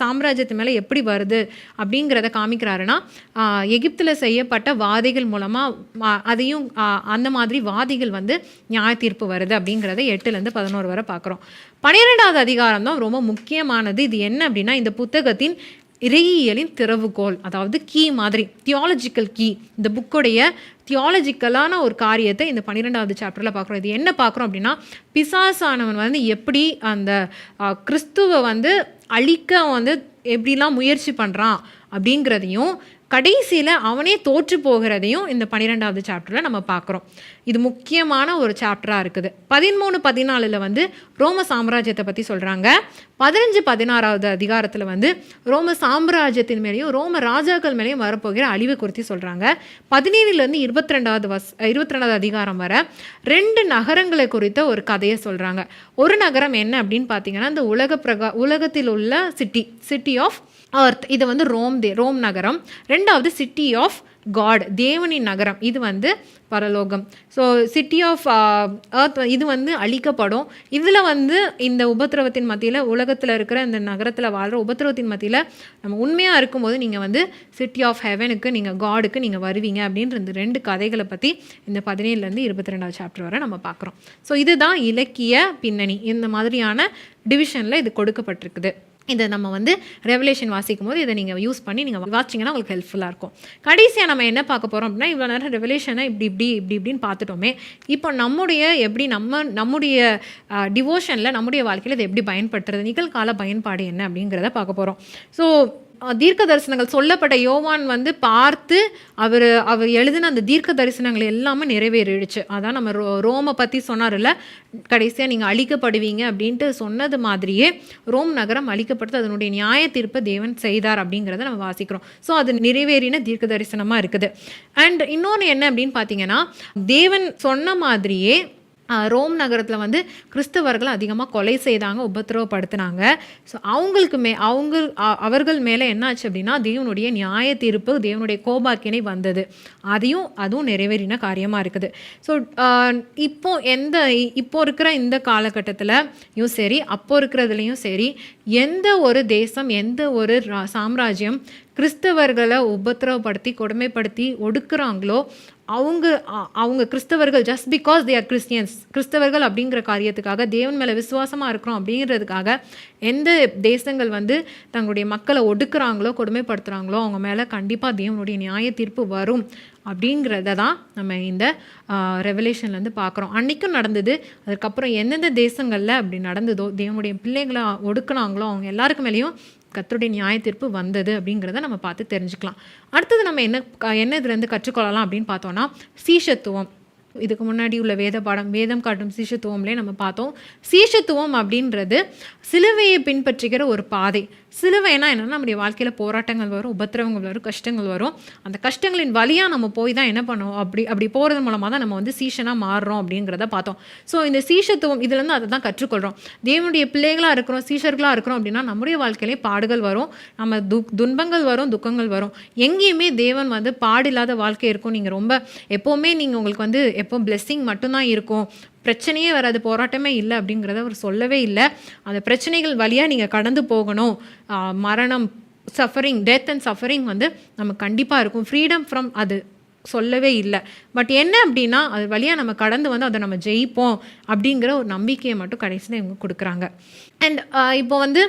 சாம்ராஜ்யத்து மேலே எப்படி வருது அப்படிங்கிறத காமிக்கிறாருன்னா, எகிப்தில் செய்யப்பட்ட வாதிகள் மூலமாக அதையும் அந்த மாதிரி வாதிகள் வந்து நியாய தீர்ப்பு வருது அப்படிங்கிறத 8லேருந்து 11 வரை பார்க்குறோம். 12வது அதிகாரம் தான் ரொம்ப முக்கியமானது. இது என்ன அப்படின்னா, இந்த புத்தகத்தின் இறையியலின் திறவுகோல், அதாவது கீ மாதிரி, தியாலஜிக்கல் கீ. இந்த புக்குடைய தியாலஜிக்கலான ஒரு காரியத்தை இந்த 12வது சாப்டரில் பார்க்குறோம். இது என்ன பார்க்குறோம் அப்படின்னா, பிசாசானவன் வந்து எப்படி அந்த கிறிஸ்துவை வந்து அழிக்க வந்து எப்படிலாம் முயற்சி பண்ணுறான் அப்படிங்கிறதையும், கடைசியில் அவனே தோற்று போகிறதையும் இந்த 12வது சாப்டரில் நம்ம பார்க்குறோம். இது முக்கியமான ஒரு சாப்டராக இருக்குது. 13 14 வந்து ரோம சாம்ராஜ்யத்தை பற்றி சொல்கிறாங்க. 15 16வது அதிகாரத்தில் வந்து ரோம சாம்ராஜ்யத்தின் மேலேயும் ரோம ராஜாக்கள் மேலேயும் வரப்போகிற அழிவு குறித்து சொல்கிறாங்க. 17லேருந்து 22வது அதிகாரம் வர 2 நகரங்களை குறித்த ஒரு கதையை சொல்கிறாங்க. ஒரு நகரம் என்ன அப்படின்னு பார்த்தீங்கன்னா, இந்த உலகத்தில் உள்ள சிட்டி ஆஃப் எர்த், இது வந்து ரோம் நகரம். 2வது சிட்டி ஆஃப் காட், தேவனின் நகரம், இது வந்து பரலோகம். ஸோ சிட்டி ஆஃப் எர்த் இது வந்து அழிக்கப்படும். இதில் வந்து இந்த உபத்திரவத்தின் மத்தியில், உலகத்தில் இருக்கிற இந்த நகரத்தில் வாழ்கிற உபத்திரவத்தின் மத்தியில் நம்ம உண்மையாக இருக்கும்போது நீங்கள் வந்து சிட்டி ஆஃப் ஹெவனுக்கு, நீங்கள் காடுக்கு நீங்கள் வருவீங்க அப்படின்ற இந்த 2 கதைகளை பற்றி இந்த 17லேருந்து 22வது சாப்டர் வரை நம்ம பார்க்குறோம். ஸோ இதுதான் இலக்கிய பின்னணி. இந்த மாதிரியான டிவிஷனில் இது கொடுக்கப்பட்டிருக்குது. இதை நம்ம வந்து ரெவலேஷன் வாசிக்கும் போது இதை நீங்கள் யூஸ் பண்ணி நீங்கள் வாசிச்சிங்கன்னா உங்களுக்கு ஹெல்ப்ஃபுல்லாக இருக்கும். கடைசியாக நம்ம என்ன பார்க்க போகிறோம் அப்படின்னா, இவ்வளோ நேரம் ரெவலேஷனை இப்படின்னு பார்த்துட்டோமே. இப்போ எப்படி நம்முடைய டிவோஷனில், நம்முடைய வாழ்க்கையில் இதை எப்படி பயன்படுத்துறது, நிகழ்கால பயன்பாடு என்ன அப்படிங்கிறத பார்க்க போகிறோம். ஸோ தீர்க்க தரிசனங்கள் சொல்லப்பட்ட யோவான் வந்து பார்த்து அவர் எழுதின அந்த தீர்க்க தரிசனங்கள் எல்லாமே நிறைவேறிடுச்சு. அதான் நம்ம ரோமை பற்றி சொன்னார்ல, கடைசியாக நீங்கள் அழிக்கப்படுவீங்க அப்படின்ட்டு சொன்னது மாதிரியே ரோம் நகரம் அழிக்கப்படுத்து அதனுடைய நியாய தீர்ப்பை தேவன் செய்தார் அப்படிங்கிறத நம்ம வாசிக்கிறோம். ஸோ அது நிறைவேறின தீர்க்க தரிசனமாக இருக்குது. அண்ட் இன்னொன்று என்ன அப்படின்னு பார்த்தீங்கன்னா, தேவன் சொன்ன மாதிரியே ரோம் நகரத்தில் வந்து கிறிஸ்தவர்கள் அதிகமாக கொலை செய்தாங்க, உபத்திரவப்படுத்தினாங்க. ஸோ அவர்கள் மேலே என்னாச்சு அப்படின்னா, தேவனுடைய நியாய தீர்ப்பு, தேவனுடைய கோபாக்கினை வந்தது. அதுவும் நிறைவேறின காரியமாக இருக்குது. ஸோ இப்போ இருக்கிற இந்த காலகட்டத்திலையும் சரி, அப்போ இருக்கிறதுலையும் சரி, எந்த ஒரு தேசம், எந்த ஒரு சாம்ராஜ்யம் கிறிஸ்தவர்களை உபத்திரவப்படுத்தி கொடுமைப்படுத்தி ஒடுக்குறாங்களோ அவங்க கிறிஸ்தவர்கள் just because they are Christians, கிறிஸ்தவர்கள் அப்படிங்கிற காரியத்துக்காக தேவன் மேலே விசுவாசமாக இருக்கிறோம் அப்படிங்கிறதுக்காக எந்த தேசங்கள் வந்து தங்களுடைய மக்களை ஒடுக்குறாங்களோ கொடுமைப்படுத்துகிறாங்களோ அவங்க மேலே கண்டிப்பாக தேவனுடைய நியாய தீர்ப்பு வரும் அப்படிங்கிறத தான் நம்ம இந்த ரெவலேஷன்லேருந்து பார்க்குறோம். அன்றைக்கும் நடந்தது. அதுக்கப்புறம் எந்தெந்த தேசங்களில் அப்படி நடந்ததோ தேவனுடைய பிள்ளைகளை ஒடுக்குனாங்களோ அவங்க எல்லாருக்கு மேலேயும் கர்த்தருடைய நியாய தீர்ப்பு வந்தது அப்படிங்கிறத நம்ம பார்த்து தெரிஞ்சுக்கலாம். அடுத்தது நம்ம என்ன இதுலேருந்து கற்றுக்கொள்ளலாம் அப்படின்னு பார்த்தோன்னா சீஷத்துவம். இதுக்கு முன்னாடி உள்ள வேதம் காட்டும் சீஷத்துவம்லேயே நம்ம பார்த்தோம். சீஷத்துவம் அப்படின்றது சிலுவையை பின்பற்றுகிற ஒரு பாதை. சிலுவைனா என்னென்னா நம்முடைய வாழ்க்கையில் போராட்டங்கள் வரும், உபத்திரவங்கள் வரும், கஷ்டங்கள் வரும். அந்த கஷ்டங்களின் வழியாக நம்ம போய் தான் என்ன பண்ணுவோம், அப்படி போகிறது மூலமாக தான் நம்ம வந்து சீஷனாக மாறுறோம் அப்படிங்கிறத பார்த்தோம். ஸோ இந்த சீஷத்துவம் இதுலேருந்து அதை தான் கற்றுக்கொள்கிறோம். தேவனுடைய பிள்ளைகளாக இருக்கிறோம், சீஷர்களாக இருக்கிறோம் அப்படின்னா நம்முடைய வாழ்க்கையிலே பாடுகள் வரும், நம்ம துன்பங்கள் வரும், துக்கங்கள் வரும். எங்கேயுமே தேவன் வந்து பாடில்லாத வாழ்க்கை இருக்கும். நீங்கள் ரொம்ப எப்போவுமே நீங்கள் உங்களுக்கு வந்து எப்போ பிளெஸ்ஸிங் மட்டும்தான் இருக்கும், பிரச்சனையே வராது, போராட்டமே இல்லை அப்படிங்கிறத அவர் சொல்லவே இல்லை. அந்த பிரச்சனைகள் வழியாக நீங்கள் கடந்து போகணும். மரணம், சஃபரிங், டெத் அண்ட் சஃபரிங் வந்து நமக்கு கண்டிப்பாக இருக்கும். ஃப்ரீடம் ஃப்ரம் அது சொல்லவே இல்லை. பட் என்ன அப்படின்னா அது வழியாக நம்ம கடந்து வந்து அதை நம்ம ஜெயிப்போம் அப்படிங்கிற ஒரு நம்பிக்கையை மட்டும் கடைசியில் இவங்க கொடுக்குறாங்க. அண்ட் இப்போ வந்து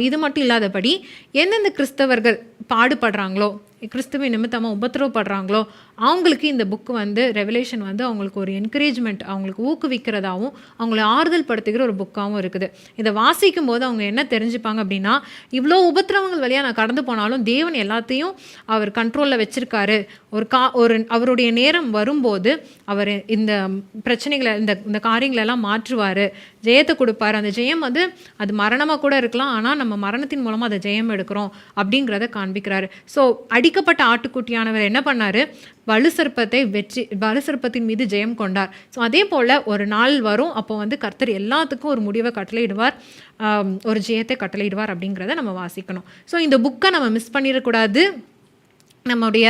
இது மட்டும் இல்லாதபடி எந்தெந்த கிறிஸ்தவர்கள் பாடுபடுறாங்களோ, கிறிஸ்துவின் நிமித்தமாக உபத்திரவப்படுறாங்களோ அவங்களுக்கு இந்த புக்கு வந்து ரெவலேஷன் வந்து அவங்களுக்கு ஒரு என்கரேஜ்மெண்ட், அவங்களுக்கு ஊக்குவிக்கிறதாகவும் அவங்கள ஆறுதல் படுத்துகிற ஒரு புக்காகவும் இருக்குது. இதை வாசிக்கும் போது அவங்க என்ன தெரிஞ்சுப்பாங்க அப்படின்னா, இவ்வளோ உபத்திரவங்கள் வழியாக நான் கடந்து போனாலும் தேவன் எல்லாத்தையும் அவர் கண்ட்ரோலில் வச்சுருக்காரு. ஒரு அவருடைய நேரம் வரும்போது அவர் இந்த பிரச்சனைகளை இந்த காரியங்களெல்லாம் மாற்றுவார், ஜெயத்தை கொடுப்பார். அந்த ஜெயம் வந்து அது மரணமாக கூட இருக்கலாம், ஆனால் நம்ம மரணத்தின் மூலமாக அதை ஜெயம் எடுக்கிறோம் அப்படிங்கிறத காண்பிக்கிறாரு. ஸோ அடிக்கப்பட்ட ஆட்டுக்குட்டியானவர் என்ன பண்ணார், வலு சர்ப்பத்தின் மீது ஜெயம் கொண்டார். ஸோ அதே போல் ஒரு நாள் வரும், அப்போ வந்து கர்த்தர் எல்லாத்துக்கும் ஒரு முடிவை கட்டளையிடுவார், ஒரு ஜெயத்தை கட்டளையிடுவார் அப்படிங்கிறத நம்ம வாசிக்கணும். ஸோ இந்த புக்கை நம்ம மிஸ் பண்ணிடக்கூடாது. நம்முடைய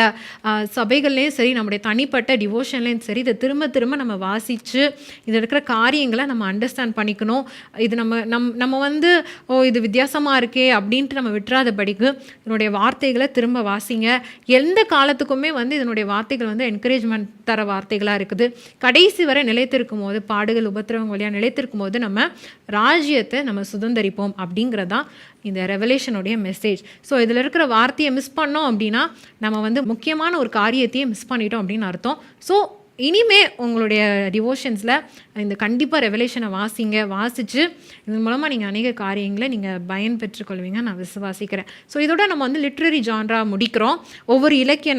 சபைகள்லேயும் சரி, நம்முடைய தனிப்பட்ட டிவோஷன்லேயும் சரி, இதை திரும்ப நம்ம வாசித்து இதில் இருக்கிற காரியங்களை நம்ம அண்டர்ஸ்டாண்ட் பண்ணிக்கணும். இது நம்ம வந்து இது வித்தியாசமாக இருக்கே அப்படின்ட்டு நம்ம விட்டுறாதபடிக்கு இதனுடைய வார்த்தைகளை திரும்ப வாசிங்க. எந்த காலத்துக்குமே வந்து இதனுடைய வார்த்தைகள் வந்து என்கரேஜ்மெண்ட் தர வார்த்தைகளாக இருக்குது. கடைசி வரை நிலைத்திருக்கும் போது, பாடுகள் உபத்திரவங்கள் வழியாக நிலைத்திருக்கும் போது நம்ம ராஜ்யத்தை நம்ம சுதந்திரிப்போம் அப்படிங்கிறதான் இந்த ரெவலேஷனுடைய மெசேஜ். ஸோ இதில் இருக்கிற வார்த்தையை மிஸ் பண்ணோம் அப்படின்னா நம்ம வந்து முக்கியமான ஒரு காரியத்தையே மிஸ் பண்ணிட்டோம் அப்படின்னு அர்த்தம். ஸோ இனிமே உங்களுடைய டிவோஷன்ஸில் இந்த கண்டிப்பாக ரெவலேஷனை வாசித்து இதன் மூலமாக நீங்கள் அநேக காரியங்களை நீங்கள் பயன் பெற்றுக்கொள்வீங்க நான் விசுவாசிக்கிறேன். ஸோ இதோட நம்ம வந்து லிட்ரரி ஜான்ரா முடிக்கிறோம். ஒவ்வொரு இலக்கிய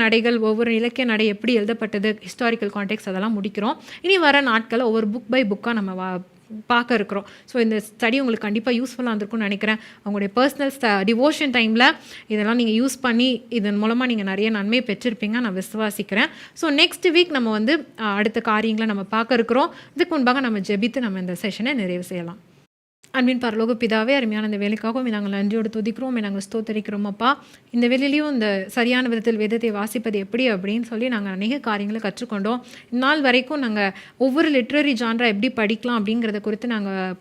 நடை எப்படி எழுதப்பட்டது, ஹிஸ்டாரிக்கல் கான்டெக்ட்ஸ் அதெல்லாம் முடிக்கிறோம். இனி வர நாட்களில் ஒவ்வொரு புக் பை புக்காக நம்ம பார்க்க இருக்கிறோம். ஸோ இந்த ஸ்டடி உங்களுக்கு கண்டிப்பாக யூஸ்ஃபுல்லாக இருந்திருக்கும்னு நினைக்கிறேன். அவங்களுடைய பர்சனல் டிவோஷன் டைமில் இதெல்லாம் நீங்கள் யூஸ் பண்ணி இதன் மூலமாக நீங்கள் நிறைய நன்மையை பெற்றிருப்பீங்க நான் விசுவாசிக்கிறேன். ஸோ நெக்ஸ்ட் வீக் நம்ம வந்து அடுத்த காரியங்களை நம்ம பார்க்க இருக்கிறோம். இதுக்கு முன்பாக நம்ம ஜெபித்து நம்ம இந்த செஷனை நிறைவு செய்யலாம். அன்பின் பரலோக பிதாவே, அருமையான இந்த வேலைக்காகவும் நாங்கள் நன்றியோடு துதிக்கிறோம், நாங்கள் ஸ்தோத்தரிக்கிறோம் அப்பா. இந்த வேலையிலையும் இந்த சரியான விதத்தில் வேதத்தை வாசிப்பது எப்படி அப்படின்னு சொல்லி நாங்கள் அநேக காரியங்களை கற்றுக்கொண்டோம். இந்நாள் வரைக்கும் நாங்கள் ஒவ்வொரு லிட்ரரி ஜான்ரா எப்படி படிக்கலாம் அப்படிங்கிறத குறித்து நாங்கள்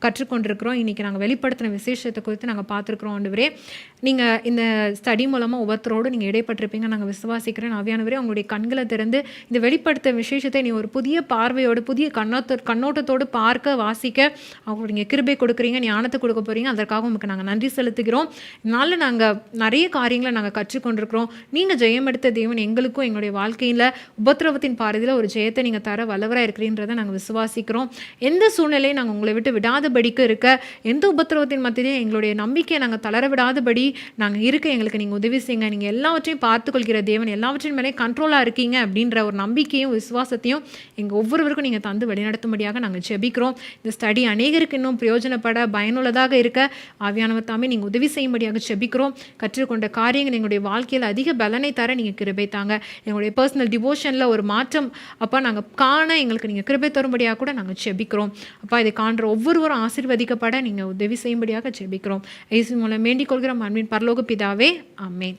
கற்றுக்கொண்டிருக்கிறோம். இன்றைக்கி நாங்கள் வெளிப்படுத்தின விசேஷத்தை குறித்து நாங்கள் பார்த்துருக்குறோம். ஆண்டவரே, நீங்கள் இந்த ஸ்டடி மூலமாக ஒவ்வொருத்தரோடு நீங்கள் இடைப்பட்டிருப்பீங்க நாங்கள் விசுவாசிக்கிறேன். ஆவியானவரே, அவங்களுடைய கண்களை திறந்து இந்த வெளிப்படுத்த விசேஷத்தை நீ ஒரு புதிய பார்வையோடு, புதிய கண்ணோட்டத்தோடு பார்க்க, வாசிக்க அவங்களுடைய கிருபை கொடுக்குறீங்க, ஞானத்தை கொடுக்க போகிறீங்க. அதற்காக உங்களுக்கு நாங்கள் நன்றி செலுத்துகிறோம். இதனால் நாங்கள் நிறைய காரியங்களை நாங்கள் கற்றுக்கொண்டிருக்கிறோம். நீங்கள் ஜெயமெடுத்த தேவன் எங்களுக்கும் எங்களுடைய வாழ்க்கையில் உபத்திரவத்தின் பாதையில் ஒரு ஜெயத்தை நீங்கள் தர வல்லவராக இருக்கிறீன்றதை நாங்கள் விசுவாசிக்கிறோம். எந்த சூழ்நிலையை நாங்கள் உங்களை விட்டு விடாத இருக்க, எந்த உபத்திரவத்தின் மத்தியிலே எங்களுடைய நம்பிக்கையை நாங்கள் தளர விடாதபடி நாங்கள் இருக்க எங்களுக்கு நீங்கள் உதவி செய்யுங்க. நீங்கள் எல்லாவற்றையும் பார்த்துக்கொள்கிற தேவன், எல்லாவற்றின் மேலே கண்ட்ரோலாக இருக்கீங்க அப்படின்ற ஒரு நம்பிக்கையும் விசுவாசத்தையும் எங்கள் ஒவ்வொருவருக்கும் நீங்கள் தந்து வழிநடத்தும்படியாக நாங்கள் ஜெபிக்கிறோம். இந்த ஸ்டடி அநேகருக்கு இன்னும் பிரயோஜனப்பட பயனுள்ளதாக இருக்க ஆவியானவர் தாமே நீங்கள் உதவி செய்யும்படியாக ஜெபிக்கிறோம். கற்றுக்கொண்ட காரியங்கள் எங்களுடைய வாழ்க்கையில் அதிக பலனை தர நீங்கள் கிருபை தாங்க. எங்களுடைய பர்சனல் டிவோஷனில் ஒரு மாற்றம் அப்பா நாங்கள் காண எங்களுக்கு நீங்கள் கிருபை தரும்படியாக கூட நாங்கள் ஜெபிக்கிறோம். அப்பா இதை காண்ற ஒவ்வொருவரும் ஆசீர்வதிக்கப்பட நீங்கள் உதவி செய்யும்படியாக ஜெபிக்கிறோம். இயேசு மூலம் வேண்டிக் கொள்கிறோம் அன்பின் பரலோக பிதாவே, ஆமென்.